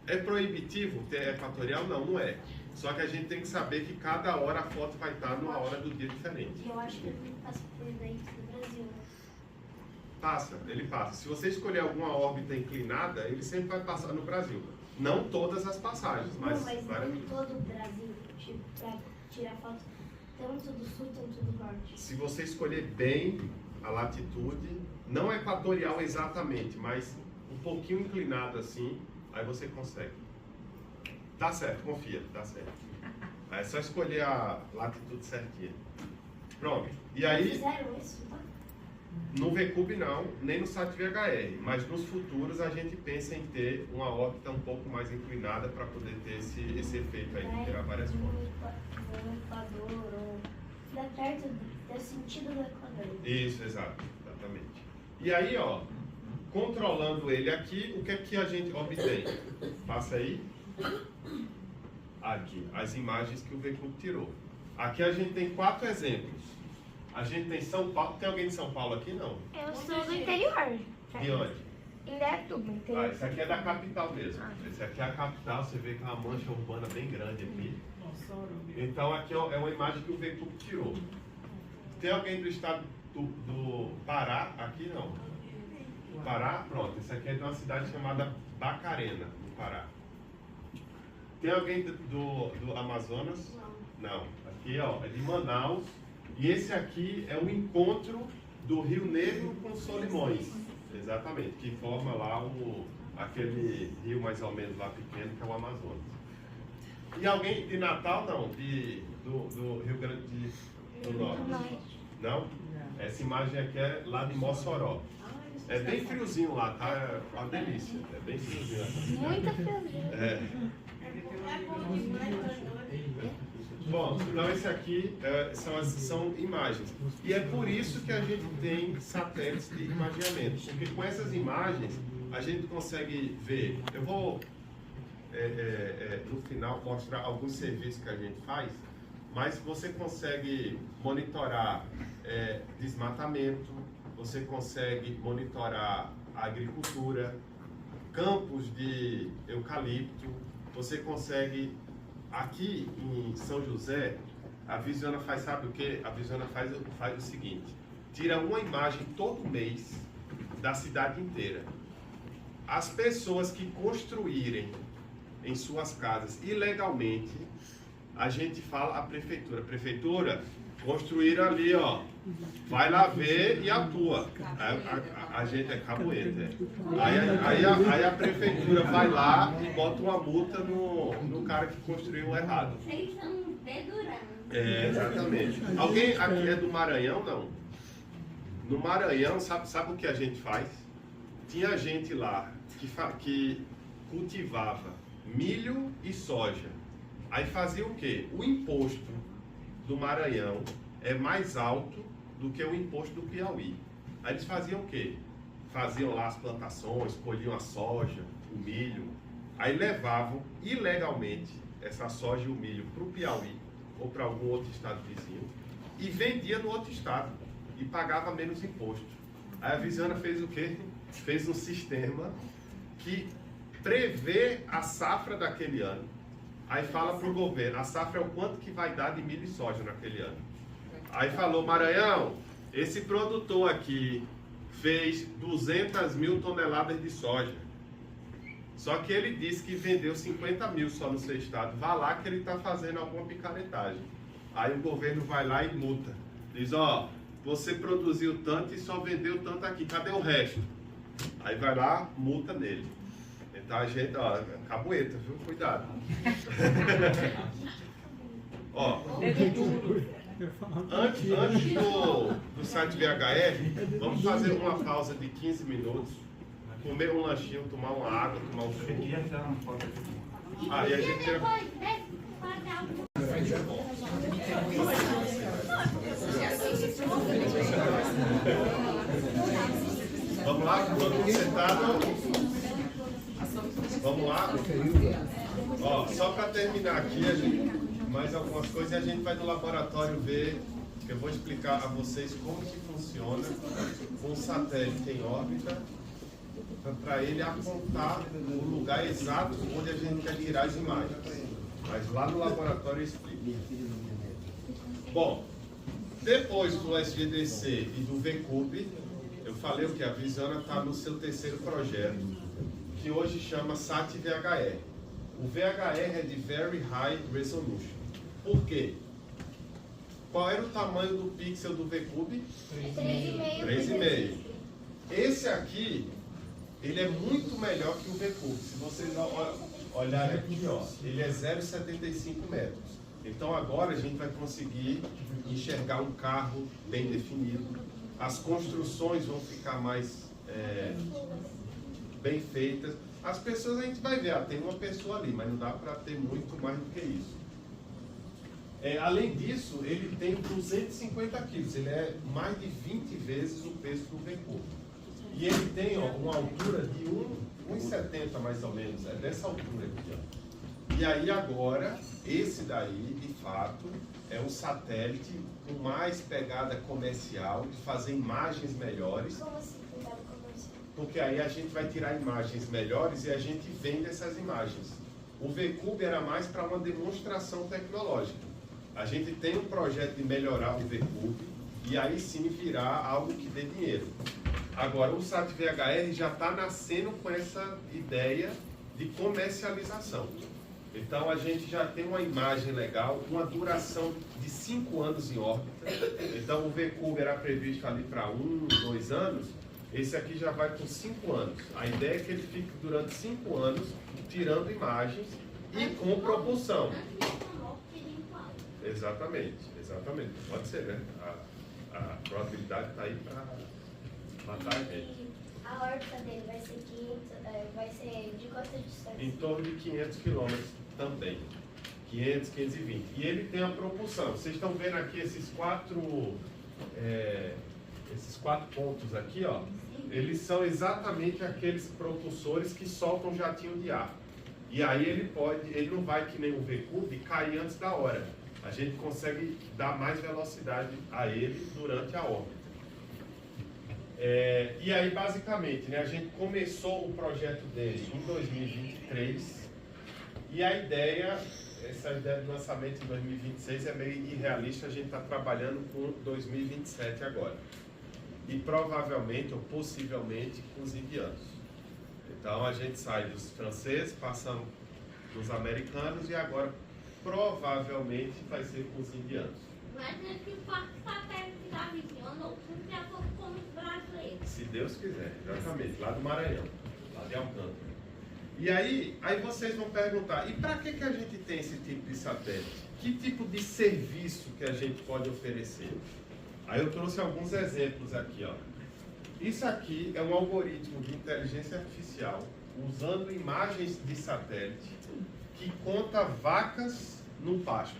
É proibitivo ter equatorial? Não, não é. Só que a gente tem que saber que cada hora a foto vai estar numa hora do dia diferente. Eu acho que ele passa por dentro do Brasil, né? Passa, ele passa. Se você escolher alguma órbita inclinada, ele sempre vai passar no Brasil. Não todas as passagens, mas Não, mas várias. não em todo o Brasil, tipo, pra tirar foto tanto do sul, tanto do norte. Se você escolher bem a latitude, não equatorial exatamente, mas um pouquinho inclinado assim, aí você consegue. Dá certo, confia, dá certo. É só escolher a latitude certinha. Pronto. E aí, Fizeram isso, tá? no VCube não, nem no site VHR, mas nos futuros a gente pensa em ter uma órbita um pouco mais inclinada para poder ter esse efeito aí, de tirar várias fotos. No Equador, ou perto do sentido do Equador. Isso, exato, exatamente. E aí, ó, controlando ele aqui, o que é que a gente obtém? Passa aí. Aqui, as imagens que o VCube tirou. Aqui a gente tem 4 exemplos. A gente tem São Paulo. Tem alguém de São Paulo aqui? Não. Eu sou do interior. De onde? Indaiatuba, interior. Esse aqui é da capital mesmo. Esse aqui é a capital, você vê que é uma mancha urbana bem grande aqui. Então aqui é uma imagem que o VCube tirou. Tem alguém do estado do Pará aqui? Não. Pará? Pronto. Esse aqui é de uma cidade chamada Bacarena, no Pará. Tem alguém do Amazonas? Não. Aqui, ó, é de Manaus. E esse aqui é o encontro do Rio Negro com Solimões. Exatamente, que forma lá aquele rio mais ou menos lá pequeno, que é o Amazonas. E alguém de Natal, não? Do Rio Grande do Norte? Não? Essa imagem aqui é lá de Mossoró. É bem friozinho lá, tá? É uma delícia. É bem friozinho lá. Muita friozinho. É. Bom, então esse aqui são imagens. E é por isso que a gente tem satélites de imageamento. Porque com essas imagens a gente consegue ver. Eu vou no final mostrar alguns serviços que a gente faz, mas você consegue monitorar desmatamento, você consegue monitorar a agricultura, campos de eucalipto, você consegue. Aqui em São José, a Visiona faz, sabe o que? A Visiona faz o seguinte: tira uma imagem todo mês da cidade inteira. As pessoas que construírem em suas casas ilegalmente, a gente fala à prefeitura: prefeitura, construíram ali, ó, vai lá ver e atua. A gente é caboeta. Aí a prefeitura vai lá e bota uma multa no cara que construiu errado. Vocês são dedurando. Exatamente. Alguém aqui é do Maranhão, não? No Maranhão, sabe o que a gente faz? Tinha gente lá que cultivava milho e soja. Aí fazia o quê? O imposto do Maranhão é mais alto do que o imposto do Piauí. Aí eles faziam o quê? Faziam lá as plantações, colhiam a soja, o milho, aí levavam ilegalmente essa soja e o milho para o Piauí ou para algum outro estado vizinho e vendia no outro estado e pagava menos imposto. Aí a Visiona fez o quê? Fez um sistema que prevê a safra daquele ano. Aí fala para o governo, a safra é o quanto que vai dar de milho e soja naquele ano. Aí falou: Maranhão, esse produtor aqui fez 200 mil toneladas de soja. Só que ele disse que vendeu 50 mil só no seu estado. Vá lá que ele está fazendo alguma picaretagem. Aí o governo vai lá e multa. Diz: ó, você produziu tanto e só vendeu tanto aqui, cadê o resto? Aí vai lá, multa nele. Então a gente, ó, caboeta, viu? Cuidado. Ó, antes do site VHR, vamos fazer uma pausa de 15 minutos, comer um lanchinho, tomar uma água, tomar um suco. E Aí a gente tira... depois, fazer algo. Vamos lá, todo mundo sentado. Vamos lá? Ó, só para terminar aqui, a gente, mais algumas coisas e a gente vai no laboratório ver, que eu vou explicar a vocês como que funciona um satélite em órbita, para ele apontar o lugar exato onde a gente quer tirar as imagens. Mas lá no laboratório eu explico. Bom, depois do SGDC e do VCUB, eu falei o que? A Visiona está no seu terceiro projeto, que hoje chama SAT-VHR. O VHR é de Very High Resolution. Por quê? Qual era o tamanho do pixel do VCUB? 3,5. Esse aqui, ele é muito melhor que o VCUB. Se vocês olharem aqui, ó, ele é 0,75 metros. Então agora a gente vai conseguir enxergar um carro bem definido. As construções vão ficar mais bem feitas. As pessoas a gente vai ver, tem uma pessoa ali, mas não dá para ter muito mais do que isso. Além disso, ele tem 250 quilos, ele é mais de 20 vezes o peso do VCUB. E ele tem, ó, uma altura de 1,70 mais ou menos, é dessa altura aqui, ó. E aí agora, esse daí, de fato, é um satélite com mais pegada comercial, de fazer imagens melhores. Como assim, pegada comercial? Porque aí a gente vai tirar imagens melhores e a gente vende essas imagens. O VCUB era mais para uma demonstração tecnológica. A gente tem um projeto de melhorar o VCUB e aí sim virar algo que dê dinheiro. Agora, o SAT-VHR já está nascendo com essa ideia de comercialização. Então, a gente já tem uma imagem legal, uma duração de 5 anos em órbita. Então, o VCUB era previsto ali para 1, 2 anos. Esse aqui já vai por 5 anos. A ideia é que ele fique durante 5 anos tirando imagens e com propulsão. Exatamente, exatamente. Pode ser, né? A probabilidade está aí para matar a gente. E a órbita dele vai ser 500, vai ser de quanta distância? Em torno de 500 quilômetros também. 500, 520. E ele tem a propulsão. Vocês estão vendo aqui esses quatro pontos aqui, ó. Eles são exatamente aqueles propulsores que soltam jatinho de ar. E aí ele não vai que nem um V-Cube cair antes da hora. A gente consegue dar mais velocidade a ele durante a órbita. E aí, basicamente, né, a gente começou o projeto dele em 2023 e a ideia, essa ideia de lançamento em 2026 é meio irrealista, a gente está trabalhando com 2027 agora. E provavelmente, ou possivelmente, com os indianos. Então, a gente sai dos franceses, passando nos americanos e agora provavelmente vai ser com os indianos. Mas nesse quarto satélite da Viviana, ou tudo já for como os brasileiros. Se Deus quiser, exatamente, lá do Maranhão, lá de Alcântara. E aí vocês vão perguntar, e para que a gente tem esse tipo de satélite? Que tipo de serviço que a gente pode oferecer? Aí eu trouxe alguns exemplos aqui, ó. Isso aqui é um algoritmo de inteligência artificial usando imagens de satélite que conta vacas no pasto.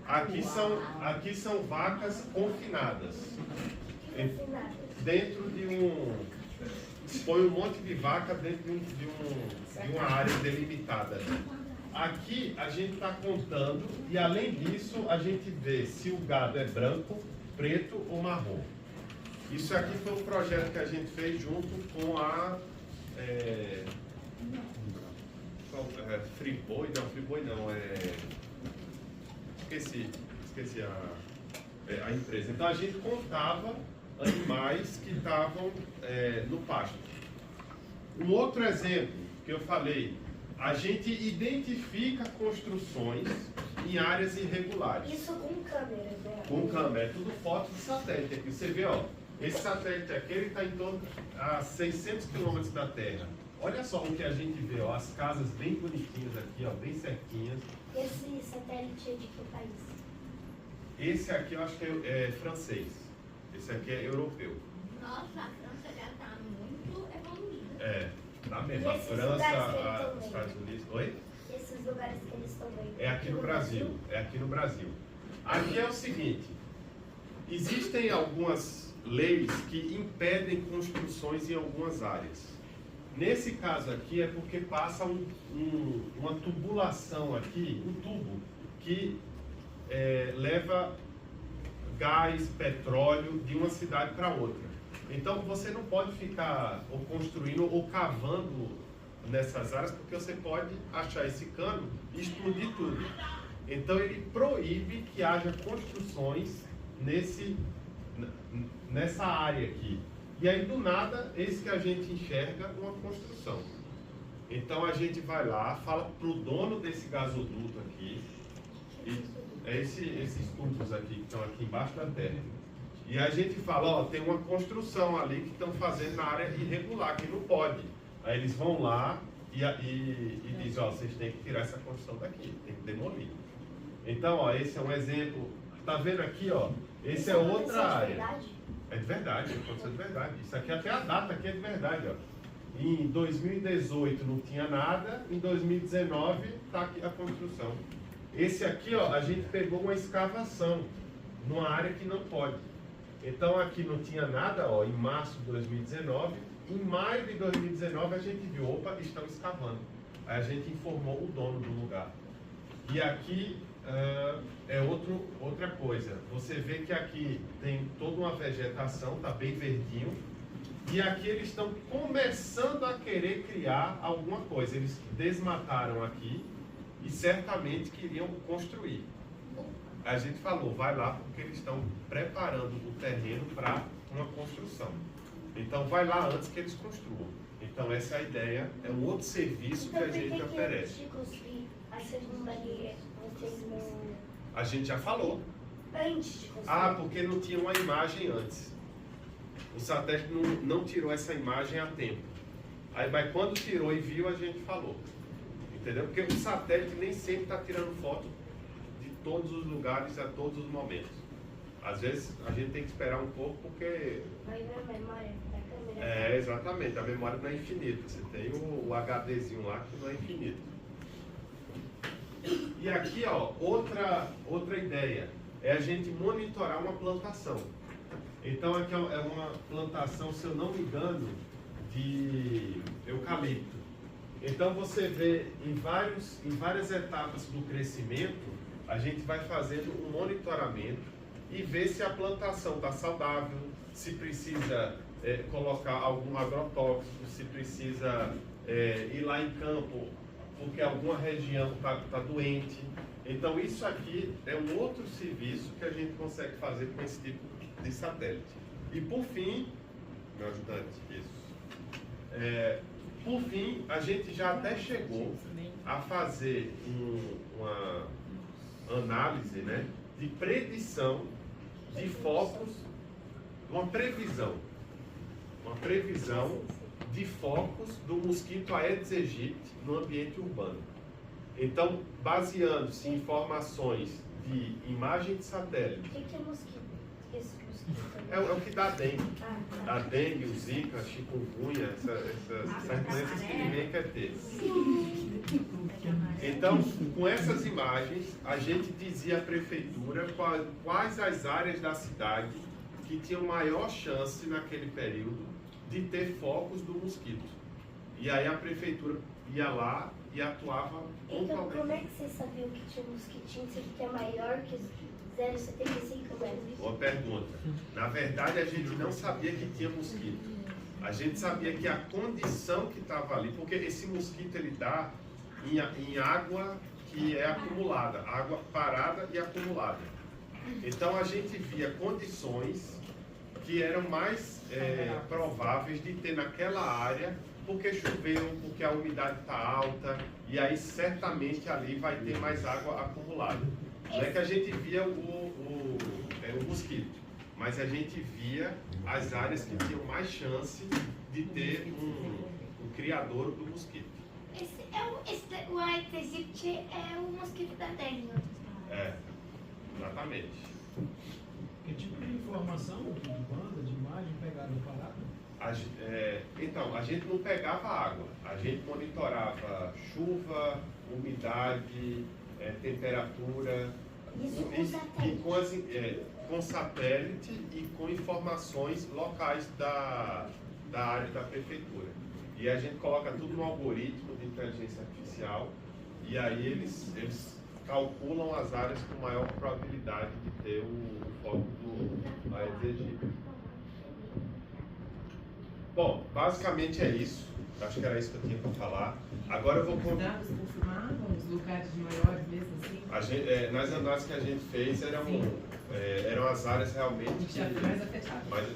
Aqui são vacas confinadas. Dentro de põe um monte de vaca dentro de uma área delimitada. Aqui a gente está contando e além disso a gente vê se o gado é branco, preto ou marrom. Isso aqui foi um projeto que a gente fez junto com a Friboi não, esqueci a empresa. Então a gente contava animais que estavam no pasto. Um outro exemplo que eu falei, a gente identifica construções em áreas irregulares. Isso com câmeras, né? Com câmera, é tudo foto de satélite. Aqui você vê, ó, esse satélite aqui ele está em torno a 600 quilômetros da Terra. Olha só o que a gente vê, ó, as casas bem bonitinhas aqui, ó, bem certinhas. Esse satélite é de que país? Esse aqui eu acho que é francês. Esse aqui é europeu. Nossa, a França já está muito evoluída. Tá mesmo. E A esses França, lugares que eles os estão Estados vendo? Unidos. Oi? Esses lugares que eles estão vendo? É aqui no Brasil. É aqui no Brasil. Aqui é o seguinte: existem algumas leis que impedem construções em algumas áreas. Nesse caso aqui é porque passa uma tubulação aqui, um tubo, que leva gás, petróleo de uma cidade para outra. Então você não pode ficar ou construindo ou cavando nessas áreas, porque você pode achar esse cano e explodir tudo. Então ele proíbe que haja construções nessa área aqui. E aí do nada, eis que a gente enxerga uma construção. Então a gente vai lá, fala para o dono desse gasoduto aqui, esses tubos aqui que estão aqui embaixo da terra. E a gente fala, ó, tem uma construção ali que estão fazendo na área irregular, que não pode. Aí eles vão lá e dizem, ó, vocês têm que tirar essa construção daqui, tem que demolir. Então, ó, esse é um exemplo. Tá vendo aqui, ó? Esse é outra área. É de verdade, aconteceu de verdade. Isso aqui até a data aqui é de verdade, ó. Em 2018 não tinha nada, em 2019 está aqui a construção. Esse aqui, ó, a gente pegou uma escavação numa área que não pode. Então aqui não tinha nada, ó, em março de 2019. Em maio de 2019 a gente viu, opa, estão escavando. Aí a gente informou o dono do lugar. E aqui é outra coisa. Você vê que aqui tem toda uma vegetação, tá bem verdinho. E aqui eles estão começando a querer criar alguma coisa. Eles desmataram aqui e certamente queriam construir. A gente falou, vai lá porque eles estão preparando o terreno para uma construção. Então vai lá antes que eles construam. Então essa é a ideia, é um outro serviço que a gente oferece. Antes de construir a segunda linha, vocês não... A gente já falou. Antes de construir. Ah, porque não tinha uma imagem antes. o satélite não tirou essa imagem a tempo. Aí, mas quando tirou e viu, a gente falou. Entendeu? Porque o satélite nem sempre está tirando foto de todos os lugares a todos os momentos. Às vezes a gente tem que esperar um pouco porque... Vai na memória da câmera. É, exatamente, a memória não é infinita. Você tem o HDzinho lá que não é infinito. E aqui, ó, outra ideia é a gente monitorar uma plantação. Então aqui é uma plantação, se eu não me engano, de eucalipto. Então você vê em várias etapas do crescimento, a gente vai fazendo um monitoramento e ver se a plantação está saudável, se precisa colocar algum agrotóxico, se precisa ir lá em campo porque alguma região está doente. Então isso aqui é um outro serviço que a gente consegue fazer com esse tipo de satélite. E por fim, meu ajudante, isso. Por fim, a gente já até chegou a fazer uma análise, né, de predição de focos, uma previsão de focos do mosquito Aedes aegypti no ambiente urbano. Então, baseando-se em informações de imagem de satélite. O que é mosquito? Esse mosquito também. É o que dá dengue. Tá. A dengue, o zika, a chikungunya, essas doenças que ninguém quer ter. Então, com essas imagens, a gente dizia à prefeitura quais as áreas da cidade que tinham maior chance naquele período de ter focos do mosquito. E aí a prefeitura ia lá e atuava Então, como é pontualmente. que você sabia que tinha um mosquitinho que é maior que 0,75 metros? Boa pergunta. Na verdade, a gente não sabia que tinha mosquito. A gente sabia que a condição que estava ali, porque esse mosquito ele dá em água que é acumulada, água parada e acumulada. Então a gente via condições que eram mais prováveis de ter naquela área, porque choveu, porque a umidade está alta, e aí certamente ali vai ter mais água acumulada. Não é que a gente via o mosquito, mas a gente via as áreas que tinham mais chance de ter um criador do mosquito. O Aedes aegypti é o mosquito da dengue. Exatamente. Que tipo de informação, de banda, de imagem pegada no parada? Então, a gente não pegava água, a gente monitorava chuva, umidade, temperatura, Isso com e satélite. com satélite e com informações locais da área da prefeitura. E a gente coloca tudo no algoritmo de inteligência artificial e aí eles calculam as áreas com maior probabilidade de ter o foco do Aedes aegypti. Bom, basicamente é isso. Acho que era isso que eu tinha para falar. Agora eu vou... Os dados confirmavam os lugares de maiores mesmo assim? Nas análises que a gente fez eram as áreas realmente Que já foi mais afetado. mas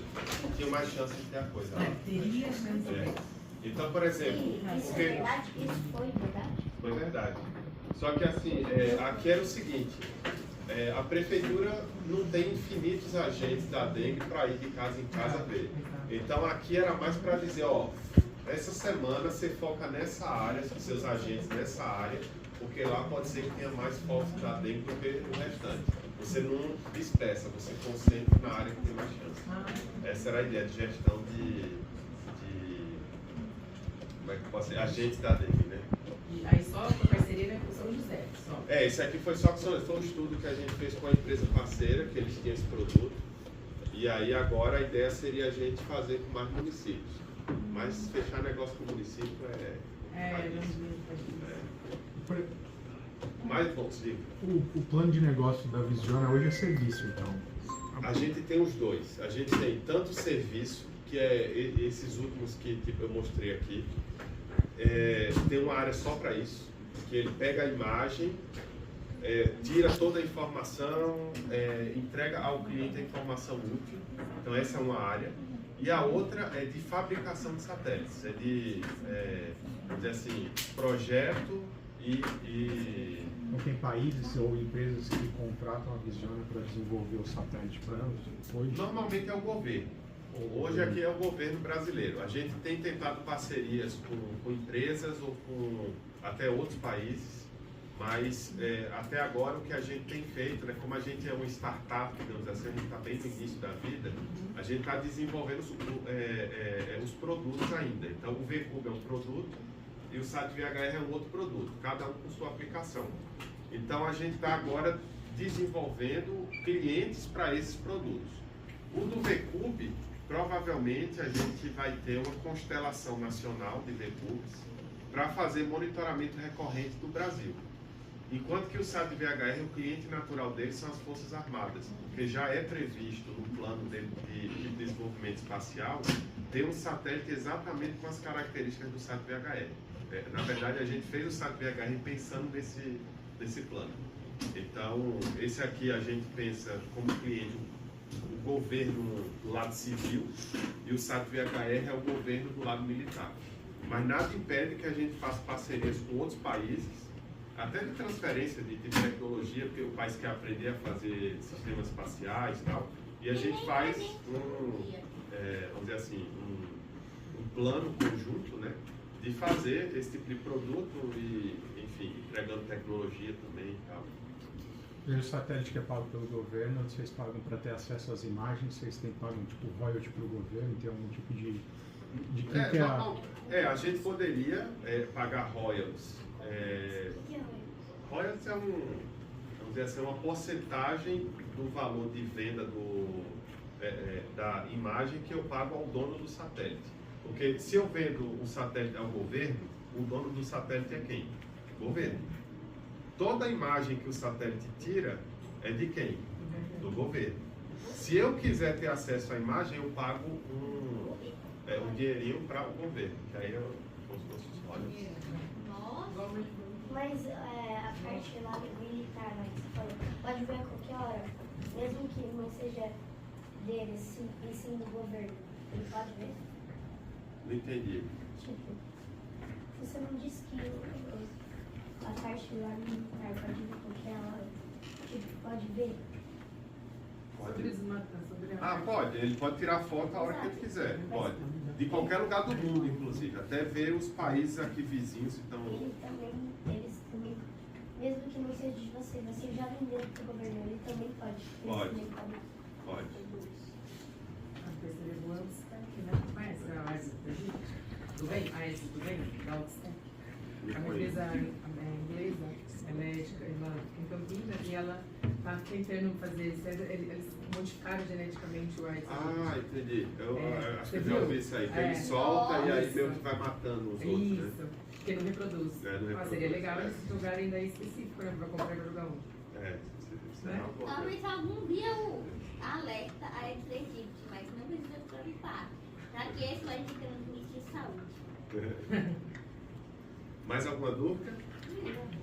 tinham mais chance de ter a coisa. Teria chance de. Então, por exemplo, Isso é verdade? Isso foi verdade? foi verdade. Só que assim, aqui era o seguinte, a prefeitura não tem infinitos agentes da dengue para ir de casa em casa ver. Então aqui era mais para dizer, ó, essa semana você foca nessa área, seus agentes nessa área, porque lá pode ser que tenha mais focos da dengue do que o restante. Você não dispersa, você concentra na área que tem mais chance. Essa era a ideia de gestão de como é que pode ser? Agentes da dengue, né? E aí só com parceria com São José. Só. Isso aqui foi só um estudo que a gente fez com a empresa parceira, que eles tinham esse produto. E aí agora a ideia seria a gente fazer com mais municípios. Mas fechar negócio com o município mais bom, diga. O plano de negócio da Visiona hoje é serviço, então. A gente tem os dois. A gente tem tanto serviço, que é esses últimos que eu mostrei aqui. Tem uma área só para isso, que ele pega a imagem, tira toda a informação, entrega ao cliente a informação útil. Então essa é uma área. E a outra é de fabricação de satélites, vamos dizer assim, projeto e... Então tem países ou empresas que contratam a Visiona para desenvolver o satélite para elas hoje? Normalmente é o governo. Hoje aqui é o governo brasileiro. A gente tem tentado parcerias com empresas ou com até outros países, mas até agora o que a gente tem feito, né, como a gente é uma startup, digamos assim, a gente está bem no início da vida, a gente está desenvolvendo os produtos ainda. Então o VCube é um produto e o SAT-VHR é um outro produto, cada um com sua aplicação. Então a gente está agora desenvolvendo clientes para esses produtos. O do VCube, provavelmente a gente vai ter uma constelação nacional de VCubes para fazer monitoramento recorrente do Brasil. Enquanto que o SAT-VHR, o cliente natural dele são as Forças Armadas, porque já é previsto no plano de desenvolvimento espacial ter um satélite exatamente com as características do SAT-VHR. Na verdade, a gente fez o SAT-VHR pensando nesse plano. Então, esse aqui a gente pensa como cliente o governo do lado civil e o SAT-VHR é o governo do lado militar. Mas nada impede que a gente faça parcerias com outros países, até de transferência de tecnologia, porque o país quer aprender a fazer sistemas espaciais e tal, e a gente faz vamos dizer assim, um plano conjunto, né, de fazer esse tipo de produto e, enfim, entregando tecnologia também e tal. E o satélite que é pago pelo governo, vocês pagam para ter acesso às imagens, vocês pagam tipo royalty para o governo, tem algum tipo de quem que é a gente poderia pagar royalties. Royalties é vamos dizer assim, uma porcentagem do valor de venda da imagem que eu pago ao dono do satélite. Porque se eu vendo um satélite ao governo, o dono do satélite é quem? O governo. Toda a imagem que o satélite tira é de quem? Do governo. Se eu quiser ter acesso à imagem, eu pago um dinheirinho para o governo, que aí é como se fosse os royalties. Mas a parte lá militar, né, que você falou, pode ver a qualquer hora, mesmo que não seja dele, e sim do governo, ele pode ver? Não entendi. Tipo, você não disse que a parte lá militar pode ver a qualquer hora, tipo, pode ver? Ah, pode. Ele pode tirar foto a hora que ele quiser. Pode. De qualquer lugar do mundo, inclusive. Até ver os países aqui vizinhos. Então... Eles também, mesmo que não seja de você já vendeu para o governo, ele também pode. Pode. A terceira do Outstack, né? Conhece a AES do Egito? Tudo bem? A AES do bem? Da Outstack. É uma empresa inglesa, ela é em Campinas e ela está tentando fazer, eles modificaram geneticamente o AES. Ah, entendi. Eu acho que eu Você já viu? ouvi isso aí. Que ele solta e aí meio que vai matando os outros, né? Isso, porque não reproduz. Não reproduz. Seria legal eles jogarem daí específico, né? Para comprar e jogar um. Isso é uma boa. Talvez algum dia o alerta a esse Egito, mas não precisa tratar. Já que esse vai te transmitir saúde. Mais alguma dúvida?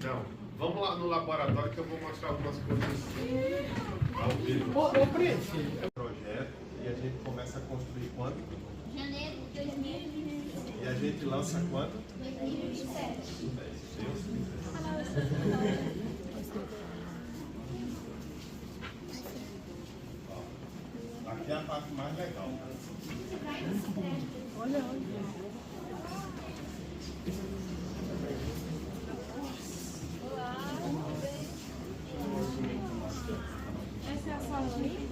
Não. Vamos lá no laboratório que eu vou mostrar algumas coisas ao vivo. Projeto e a gente começa a construir quando? Janeiro de 2027. E a gente lança quando? 2027. Se Deus quiser. Ó, aqui é a parte mais legal. Essa é a sala ali?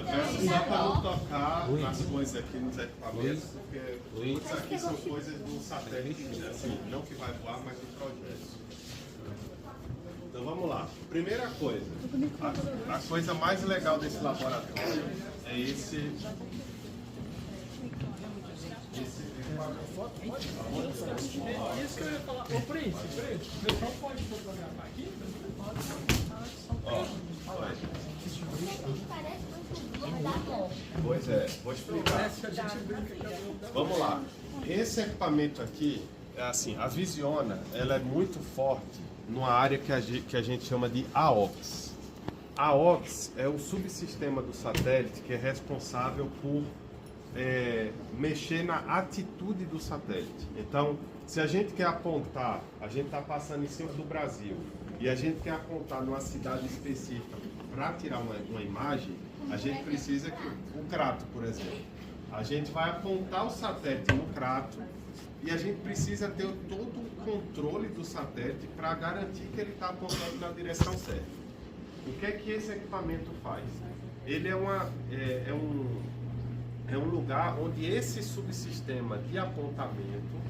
Peço só para não tocar nas coisas aqui nos equipamentos, porque muitas aqui são coisas do satélite, assim, não que vai voar, mas do projeto. Então vamos lá. Primeira coisa, a coisa mais legal desse laboratório é esse Isso que eu ia falar. Ô, Prince, o pessoal pode fotografar aqui? Ó, pois é, vou explicar. Vamos lá. Esse equipamento aqui, é assim, a Visiona, ela é muito forte numa área que a gente chama de AOX. AOX é o subsistema do satélite que é responsável por mexer na atitude do satélite. Então, se a gente quer apontar, a gente está passando em cima do Brasil, e a gente quer apontar numa cidade específica para tirar uma imagem, a gente precisa que o crato, por exemplo. A gente vai apontar o satélite no crato e a gente precisa ter todo o controle do satélite para garantir que ele está apontando na direção certa. O que é que esse equipamento faz? Ele é um lugar onde esse subsistema de apontamento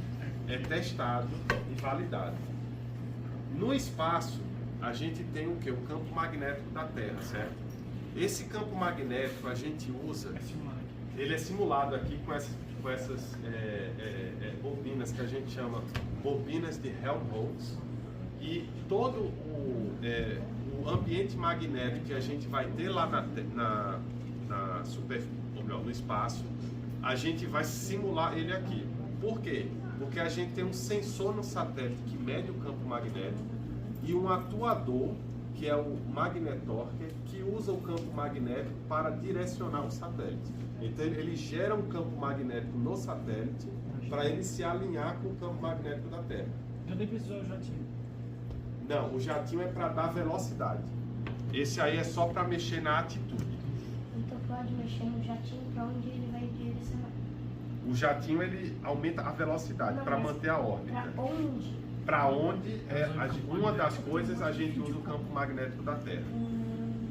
é testado e validado. No espaço, a gente tem o quê? O campo magnético da Terra, certo? Esse campo magnético a gente usa, ele é simulado aqui com essas bobinas que a gente chama bobinas de Helmholtz, e todo o ambiente magnético que a gente vai ter lá no espaço, a gente vai simular ele aqui. Por quê? Porque a gente tem um sensor no satélite que mede o campo magnético e um atuador, que é o magnetorquer, que usa o campo magnético para direcionar o satélite. Então ele gera um campo magnético no satélite para ele se alinhar com o campo magnético da Terra. Já nem precisou o jatinho. Não, o jatinho é para dar velocidade. Esse aí é só para mexer na atitude. Então pode mexer no jatinho para onde ele vai direcionar. O jatinho ele aumenta a velocidade para manter a órbita. Para onde? Para onde uma das coisas a gente usa o campo magnético da Terra.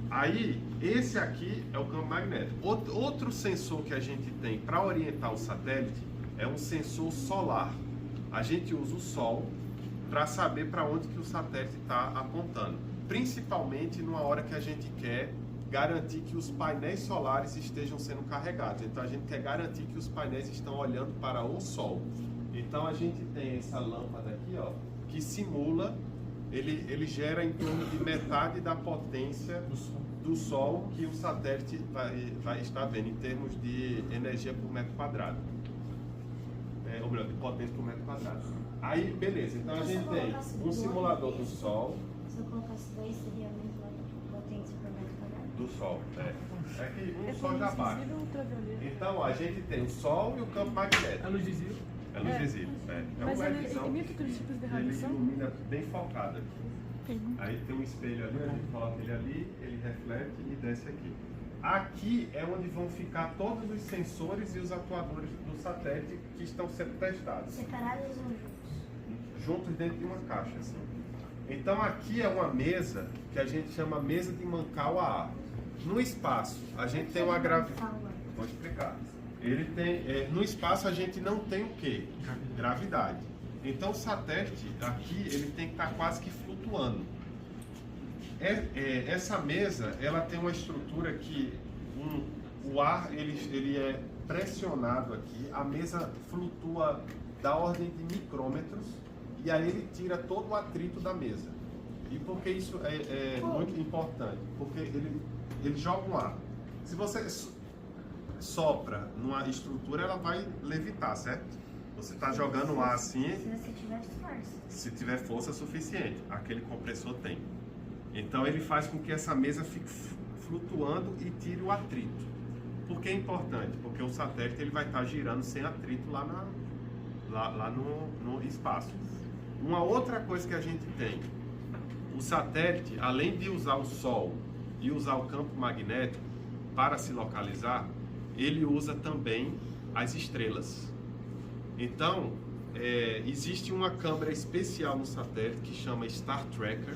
Aí, esse aqui é o campo magnético. Outro sensor que a gente tem para orientar o satélite é um sensor solar. A gente usa o Sol para saber para onde que o satélite está apontando. Principalmente numa hora que a gente quer garantir que os painéis solares estejam sendo carregados. Então a gente quer garantir que os painéis estão olhando para o Sol. Então a gente tem essa lâmpada aqui, ó, que simula, ele gera em torno de metade da potência do Sol que o satélite vai estar vendo em termos de energia por metro quadrado. Ou melhor, de potência por metro quadrado. Aí, beleza, então a gente tem um simulador do Sol. Se eu colocasse 2, seria a mesma potência por metro quadrado. Do Sol, é que um só já basta. Então, a gente tem o Sol e o campo magnético. A luz visível. É luz visível, é Mas uma ele visão, imita todos os tipos de ele radiação? ilumina bem focado aqui. Aí tem um espelho ali, a gente coloca ele ali, ele reflete e desce aqui. Aqui é onde vão ficar todos os sensores e os atuadores do satélite que estão sendo testados. Separados ou juntos? Juntos dentro de uma caixa, assim. Então aqui é uma mesa que a gente chama mesa de Mancal-A. No espaço, a gente tem uma gravidade. Vou explicar. Ele tem, no espaço a gente não tem o quê? Gravidade. Então o satélite aqui ele tem que estar quase que flutuando. Essa mesa ela tem uma estrutura que o ar ele é pressionado aqui, a mesa flutua da ordem de micrômetros e aí ele tira todo o atrito da mesa. E por que isso é muito importante? Porque ele joga um ar. Se você sopra numa estrutura, ela vai levitar, certo? Você está jogando um ar assim. Se você tiver força. Se tiver força suficiente, aquele compressor tem. Então ele faz com que essa mesa fique flutuando e tire o atrito. Por que é importante? Porque o satélite ele vai estar girando sem atrito lá no espaço. Uma outra coisa que a gente tem, o satélite, além de usar o Sol e usar o campo magnético para se localizar, ele usa também as estrelas. Então, existe uma câmera especial no satélite que chama Star Tracker,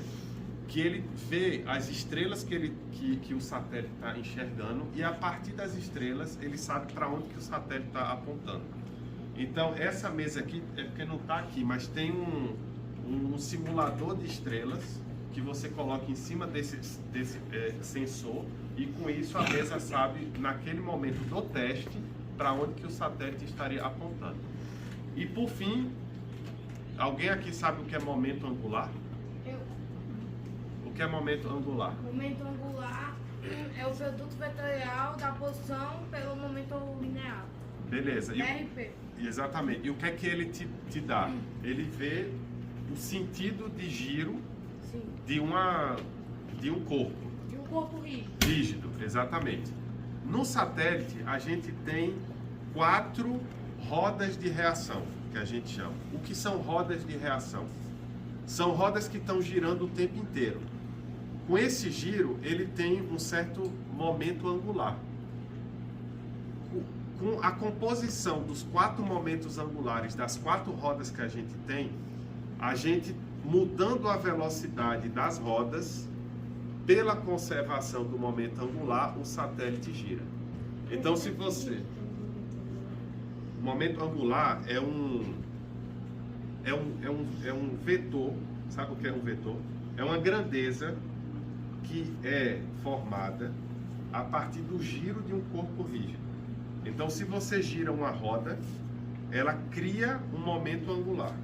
que ele vê as estrelas que o satélite está enxergando e a partir das estrelas ele sabe para onde que o satélite está apontando. Então, essa mesa aqui, é porque não está aqui, mas tem um simulador de estrelas que você coloca em cima desse sensor e com isso a mesa sabe, naquele momento do teste, para onde que o satélite estaria apontando. E por fim, alguém aqui sabe o que é momento angular? Eu. O que é momento angular? Momento angular é o produto vetorial da posição pelo momento linear. Beleza. RP. Exatamente. E o que é que ele te dá? Ele vê o sentido de giro Sim. de um corpo. De um corpo rígido. Rígido, exatamente. No satélite, a gente tem 4 rodas de reação, que a gente chama. O que são rodas de reação? São rodas que estão girando o tempo inteiro. Com esse giro, ele tem um certo momento angular. Com a composição dos 4 momentos angulares das 4 rodas que a gente tem, a gente, mudando a velocidade das rodas, pela conservação do momento angular, o satélite gira. Então, se você... O momento angular é um vetor. Sabe o que é um vetor? É uma grandeza que é formada a partir do giro de um corpo rígido. Então, se você gira uma roda, ela cria um momento angular.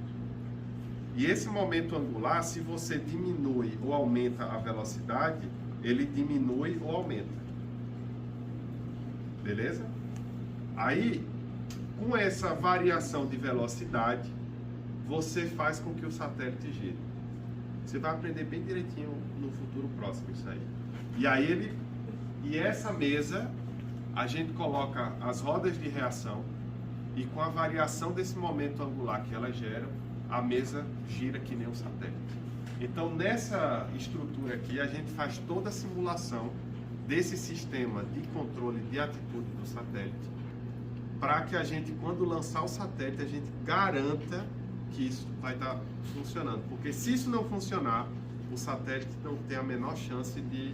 E esse momento angular, se você diminui ou aumenta a velocidade, ele diminui ou aumenta. Beleza? Aí, com essa variação de velocidade, você faz com que o satélite gire. Você vai aprender bem direitinho no futuro próximo isso aí. E aí essa mesa, a gente coloca as rodas de reação e com a variação desse momento angular que elas geram, a mesa gira que nem um satélite. Então, nessa estrutura aqui, a gente faz toda a simulação desse sistema de controle de atitude do satélite, para que a gente, quando lançar o satélite, a gente garanta que isso vai estar funcionando. Porque se isso não funcionar, o satélite não tem a menor chance de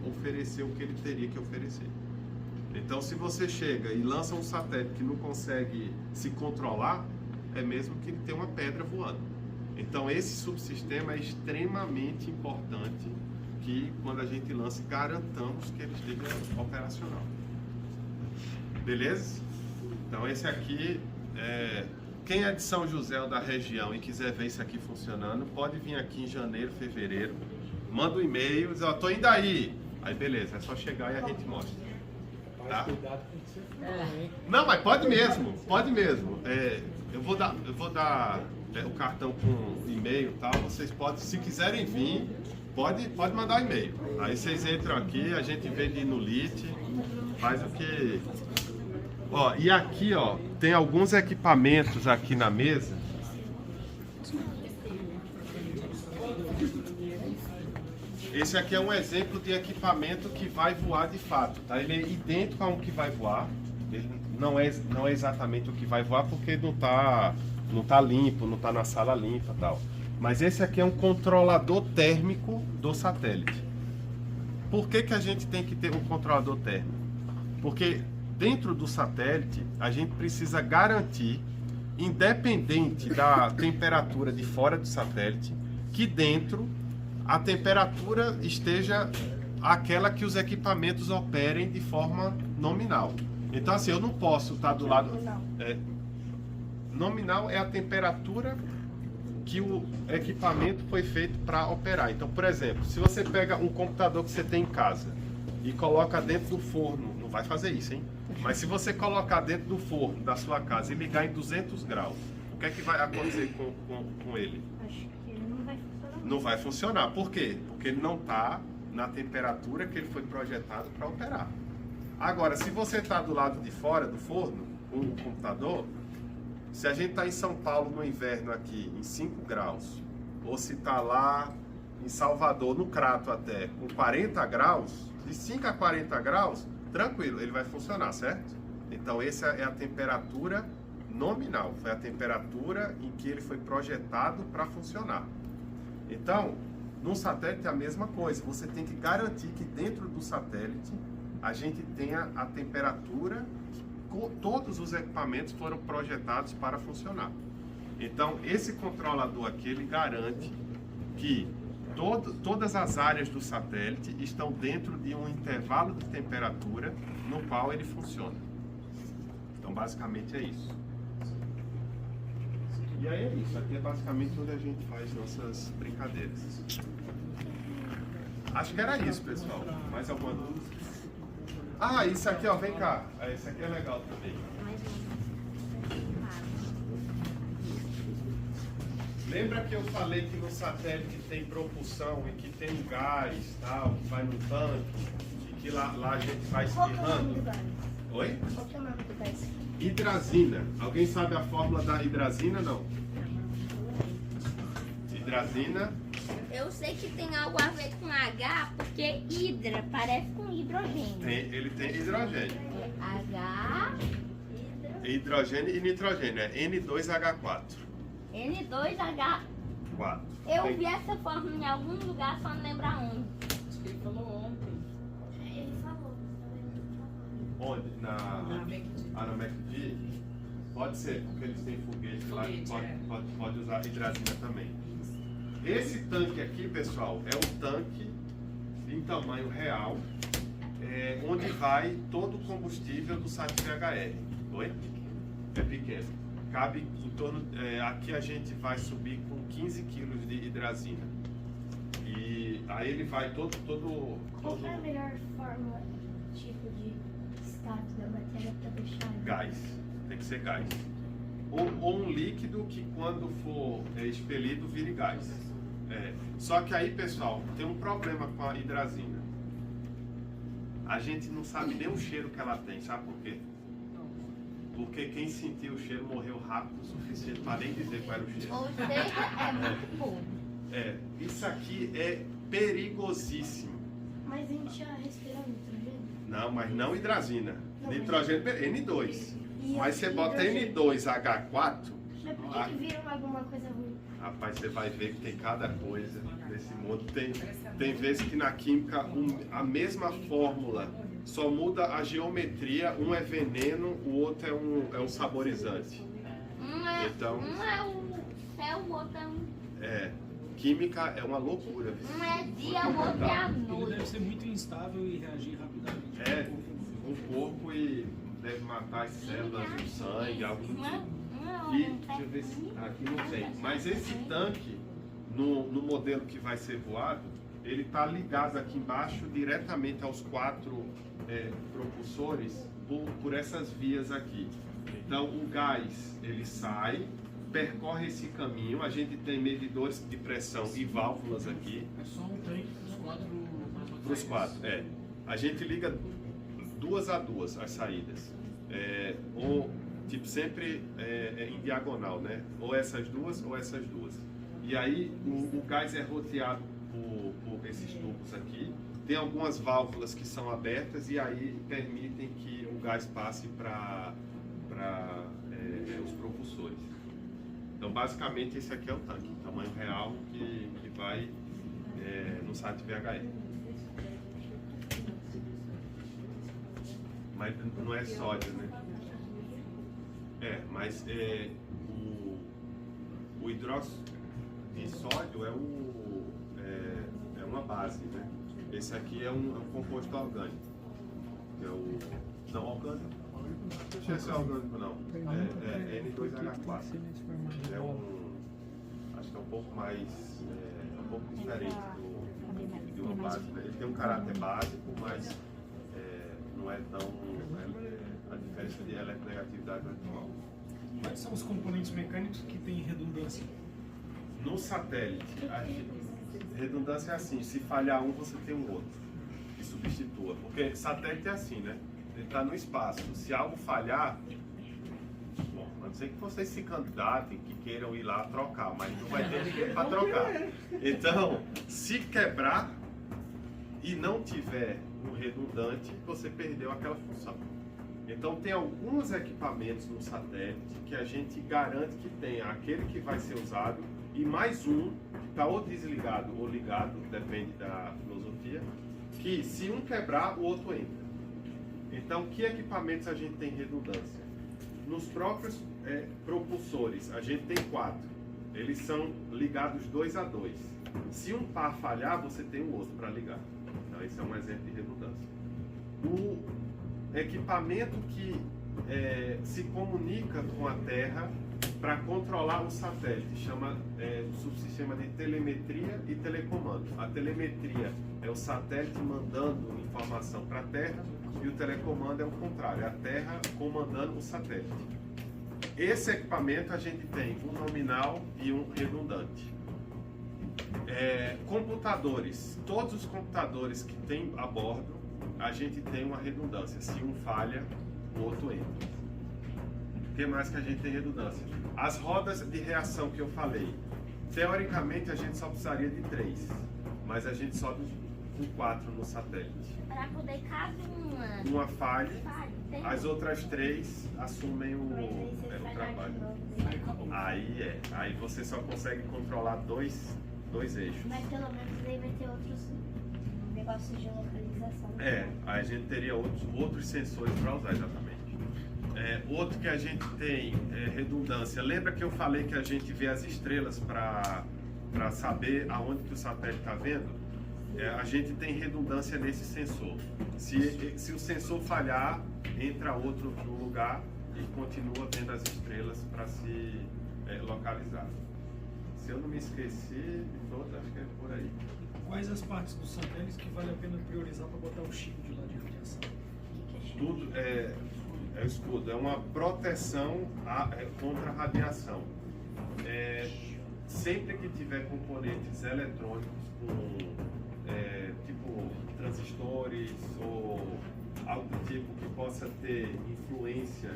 oferecer o que ele teria que oferecer. Então, se você chega e lança um satélite que não consegue se controlar, é mesmo que ele tem uma pedra voando. Então, esse subsistema é extremamente importante que, quando a gente lança, garantamos que ele esteja operacional. Beleza? Então, esse aqui, quem é de São José ou da região e quiser ver isso aqui funcionando, pode vir aqui em janeiro, fevereiro, manda um e-mail, diz, ó, tô indo aí. Aí, beleza, é só chegar e a gente mostra. Tá? Cuidado com o que você fala, hein? Não, mas pode mesmo, pode mesmo. Eu vou dar o cartão com e-mail e tal, vocês podem, se quiserem vir, pode mandar e-mail. Aí vocês entram aqui, a gente vê de ir no LIT, faz o que... Ó, e aqui, ó, tem alguns equipamentos aqui na mesa. Esse aqui é um exemplo de equipamento que vai voar de fato, tá? Ele é idêntico a um que vai voar. Ele não é exatamente o que vai voar porque não tá limpo, não tá na sala limpa e tal. Mas esse aqui é um controlador térmico do satélite. Por que que a gente tem que ter um controlador térmico? Porque dentro do satélite a gente precisa garantir, independente da temperatura de fora do satélite, que dentro a temperatura esteja aquela que os equipamentos operem de forma nominal. Então, assim, eu não posso estar do lado... Nominal é a temperatura que o equipamento foi feito para operar. Então, por exemplo, se você pega um computador que você tem em casa e coloca dentro do forno, não vai fazer isso, hein? Mas se você colocar dentro do forno da sua casa e ligar em 200 graus, o que é que vai acontecer com ele? Acho que não vai funcionar. Não vai funcionar. Por quê? Porque ele não está na temperatura que ele foi projetado para operar. Agora, se você está do lado de fora do forno, com o computador, se a gente está em São Paulo no inverno aqui, em 5 graus, ou se está lá em Salvador, no Crato até, com 40 graus, de 5 a 40 graus, tranquilo, ele vai funcionar, certo? Então, essa é a temperatura nominal, foi a temperatura em que ele foi projetado para funcionar. Então, no satélite é a mesma coisa, você tem que garantir que dentro do satélite a gente tenha a temperatura que todos os equipamentos foram projetados para funcionar. Então, esse controlador aqui, ele garante que todas as áreas do satélite estão dentro de um intervalo de temperatura no qual ele funciona. Então, basicamente é isso. E aí é isso, aqui é basicamente onde a gente faz nossas brincadeiras. Acho que era isso, pessoal. Mais alguma dúvida? Ah, isso aqui, ó, vem cá. Esse aqui é legal também. Lembra que eu falei que no satélite tem propulsão e que tem gás, tal, que vai no tanque, e que lá a gente vai espirrando? Oi? Qual que é o nome do gás? Hidrazina. Alguém sabe a fórmula da hidrazina? Não. Hidrazina. Eu sei que tem algo a ver com H, porque hidra parece com hidrogênio. Ele tem hidrogênio. H, Hidrogênio e nitrogênio. É N2H4. N2H. 4. Eu vi essa fórmula em algum lugar, só não lembro aonde. Acho que ele falou ontem. Ele falou. Onde? Na McD. Na McD? Pode ser, porque eles têm foguete lá que Foguete, pode usar hidrazina também. Esse tanque aqui, pessoal, é um tanque em tamanho real, onde vai todo o combustível do SAT VHR. Oi? É pequeno. Cabe em torno. Aqui a gente vai subir com 15 kg de hidrazina. E aí ele vai todo. Qual que é a melhor fórmula, tipo de estado da matéria para deixar? Gás. Tem que ser gás. Ou um líquido que quando for expelido vire gás. Só que aí, pessoal, tem um problema com a hidrazina. A gente não sabe nem o cheiro que ela tem, sabe por quê? Porque quem sentiu o cheiro morreu rápido o suficiente para nem dizer qual era o cheiro. Ou seja, é muito bom. Isso aqui é perigosíssimo. Mas a gente já respira nitrogênio? Não, mas não hidrazina. Não, Nitrogênio N2. E Mas você bota hidrogênio? N2H4, Mas por que viram alguma coisa ruim? rapaz, você vai ver que tem cada coisa nesse mundo. Tem vezes que na química a mesma fórmula só muda a geometria, um é veneno, o outro é um saborizante. Então, Um é o céu, o outro é um. Química é uma loucura. Um é dia, o outro é a Ele deve noite. ser muito instável e reagir rapidamente. O corpo e deve matar as células do sangue, algo do tipo. E, deixa eu ver se aqui não tem. Mas esse tanque, no modelo que vai ser voado, ele está ligado aqui embaixo diretamente aos 4 propulsores por essas vias aqui. Então o gás ele sai, percorre esse caminho, a gente tem medidores de pressão e válvulas aqui. É só um tanque Para os 4, A gente liga 2 a 2 as saídas. Ou tipo sempre em diagonal, né? Ou essas duas ou essas duas. E aí o gás é roteado por esses tubos aqui. Tem algumas válvulas que são abertas e aí permitem que o gás passe para os propulsores. Então basicamente esse aqui é o tanque, tamanho real que vai no SAT VHR. Mas não é sódio, né? Mas o hidróxido de sódio é uma base, né? Esse aqui é um composto orgânico. Não orgânico? Não sei se é orgânico não. É N2H4. Acho que é um pouco mais, um pouco diferente de uma base, né? Ele tem um caráter básico, mas não é tão a diferença de eletronegatividade não é tão alta. Quais são os componentes mecânicos que têm redundância? No satélite, redundância é assim, se falhar um, você tem um outro que substitua. Porque satélite é assim, né? Ele está no espaço. Se algo falhar, bom, a não ser que vocês se candidatem, que queiram ir lá trocar, mas não vai ter ninguém para trocar. Então, se quebrar e não tiver um redundante, você perdeu aquela função. Então tem alguns equipamentos no satélite que a gente garante que tenha aquele que vai ser usado e mais um que está ou desligado ou ligado, depende da filosofia, que se um quebrar, o outro entra. Então que equipamentos a gente tem redundância? Nos próprios propulsores, a gente tem 4. Eles são ligados 2 a 2. Se um par falhar, você tem o outro para ligar. Então esse é um exemplo de redundância. O equipamento que se comunica com a Terra para controlar o satélite chama subsistema de telemetria e telecomando. A telemetria é o satélite mandando informação para a Terra e o telecomando é o contrário, é a Terra comandando o satélite. Esse equipamento a gente tem um nominal e um redundante. Computadores, todos os computadores que tem a bordo, a gente tem uma redundância. Se um falha, o outro entra. O que mais que a gente tem redundância? As rodas de reação que eu falei. Teoricamente a gente só precisaria de 3, mas a gente sobe com 4 no satélite. Para poder, caso Uma falhe, tem as outras 3 assumem o trabalho. Aí você só consegue controlar dois eixos. Mas pelo menos aí vai ter outros negócios de localização. Aí a gente teria outros sensores para usar, exatamente. Outro que a gente tem redundância. Lembra que eu falei que a gente vê as estrelas para saber aonde que o satélite está vendo? A gente tem redundância nesse sensor. Se o sensor falhar, entra outro no lugar e continua vendo as estrelas para se localizar. Se eu não me esqueci de todas, acho que é por aí. Quais as partes dos satélites que vale a pena priorizar para botar o chip de lá de radiação? Tudo é o escudo, é uma proteção contra a radiação. Sempre que tiver componentes eletrônicos tipo transistores ou algo do tipo que possa ter influência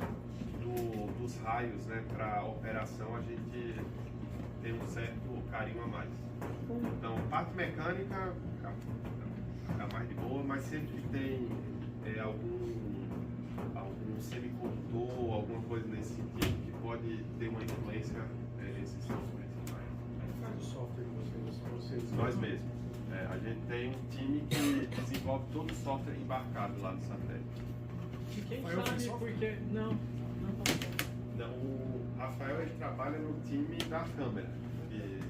dos raios, né, para a operação, a gente tem um certo carinho a mais. Então, parte mecânica fica mais de boa, mas sempre que tem algum semicondutor, alguma coisa nesse sentido que pode ter uma influência, esses são os principais. Faz o software de vocês. Nós mesmos. A gente tem um time que desenvolve todo o software embarcado lá no satélite. E quem sabe porque... Não. O Rafael ele trabalha no time da câmera, que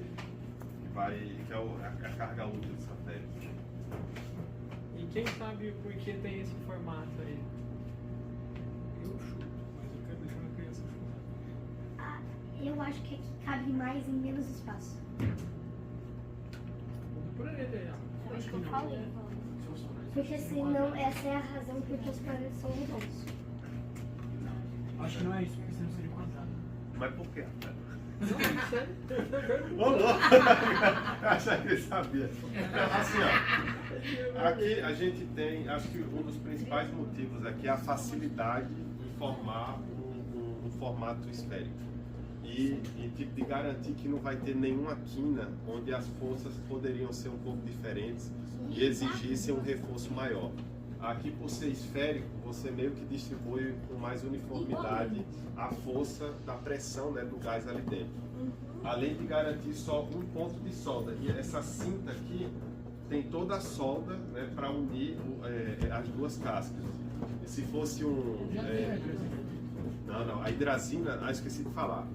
é a carga útil do satélite. E quem sabe por que tem esse formato aí? Eu chuto, mas eu quero deixar uma criança chutar. Eu acho que aqui cabe mais em menos espaço. Por aí, Foi isso que eu falei. Porque senão essa é a razão porque os planetas são redondos. Acho que não é isso, porque senão seria quadrado. Mas por quê? Não, Ô, louco! Achei que ele sabia. Assim, ó, aqui a gente tem, acho que um dos principais motivos aqui é a facilidade em formar um formato esférico. E tipo de garantir que não vai ter nenhuma quina onde as forças poderiam ser um pouco diferentes e exigissem um reforço maior. Aqui, por ser esférico, você meio que distribui com mais uniformidade a força da pressão, né, do gás ali dentro. Além de garantir só um ponto de solda. E essa cinta aqui tem toda a solda, né, para unir as duas cascas. E se fosse Não, a hidrazina, esqueci de falar.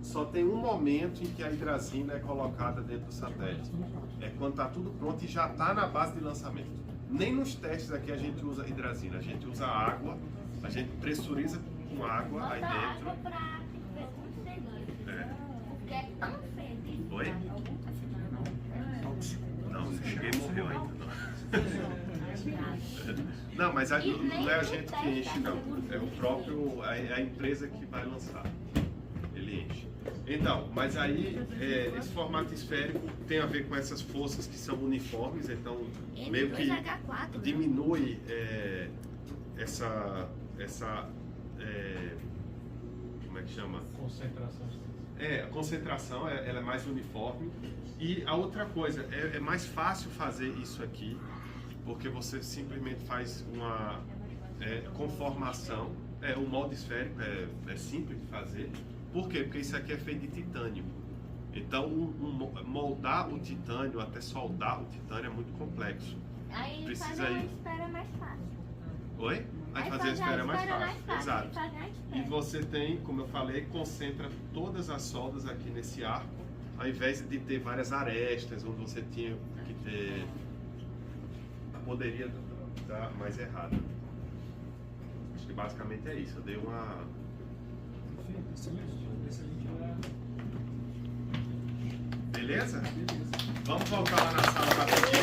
Só tem um momento em que a hidrazina é colocada dentro do satélite. É quando está tudo pronto e já está na base de lançamento. Nem nos testes aqui a gente usa hidrazina, a gente usa água, a gente pressuriza com água aí dentro. água pra ver como seria. Porque é tão fedido. Oi? Não, você cheguei e morreu ainda. Não, mas não é a gente que enche, não. É o próprio, a empresa que vai lançar. Ele enche. Então, mas aí esse formato esférico tem a ver com essas forças que são uniformes, então meio que diminui essa como é que chama? Concentração. A concentração ela é mais uniforme. E a outra coisa, é mais fácil fazer isso aqui, porque você simplesmente faz uma conformação. O molde esférico é simples de fazer. Por quê? Porque isso aqui é feito de titânio. Então, moldar o titânio, até soldar o titânio é muito complexo. Aí Precisa fazer uma ir. espera é mais fácil. Oi? Aí fazer a espera é mais fácil. Exato. E você tem, como eu falei, concentra todas as soldas aqui nesse arco, ao invés de ter várias arestas, onde você tinha que ter... Poderia dar mais errado. Acho que basicamente é isso. Eu dei uma... Beleza? Vamos voltar lá na sala rapidinho.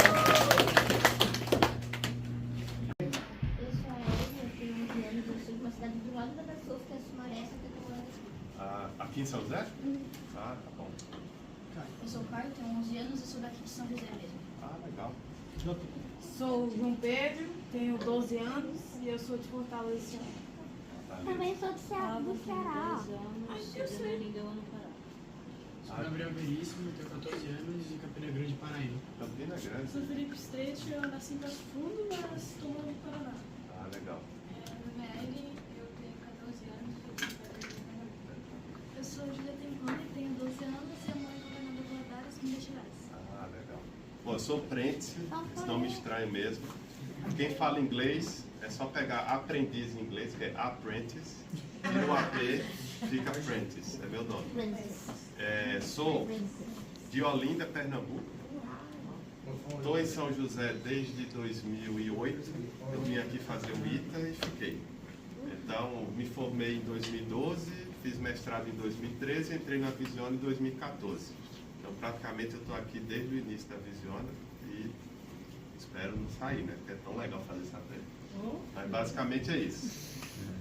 Eu sou a Elza, eu tenho 11 anos, eu sou de uma cidade do lado da pessoa que é Sumaré, Aqui em São José? Ah, tá bom. Eu sou o Caio, tenho 11 anos e sou daqui de São José mesmo. Ah, legal. Sou o João Pedro, tenho 12 anos e eu sou de Fortaleza. Também sou do Ceará. Estudando sei. língua no Pará. Sou Gabriel Veríssimo, tenho 14 anos de Campina Grande, Paraíba. Campina Grande. Sou Felipe Street, eu nasci em Passo Fundo, mas estou morando no Paraná. Ah, legal. Meu nome é Ellen, eu tenho 14 anos, eu sou Julia Tempone, tenho 12 anos e a mãe é governadora Valadares, Minas Gerais. Ah, legal. Bom, eu sou Prentice, não me estranho mesmo. Quem fala inglês é só pegar aprendiz em inglês, que é apprentice, tira o AP, fica apprentice, é meu nome. Sou de Olinda, Pernambuco. Estou em São José desde 2008. Eu vim aqui fazer o ITA e fiquei. Então, me formei em 2012, fiz mestrado em 2013 e entrei na Visiona em 2014. Então, praticamente, eu estou aqui desde o início da Visiona e espero não sair, né? Porque é tão legal fazer essa trilha. Mas, basicamente, é isso.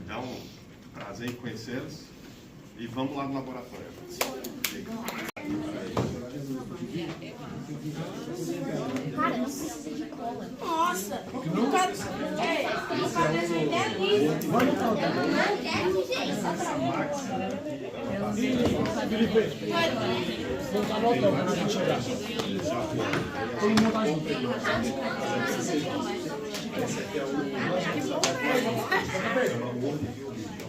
Então, prazer em conhecê-los e vamos lá no laboratório. Cara, não precisa de cola. Nossa! O cara... Ei, o cara é lindo! Vamos dar volta quando a gente chegar. Todo mundo tá junto. Esse aqui é o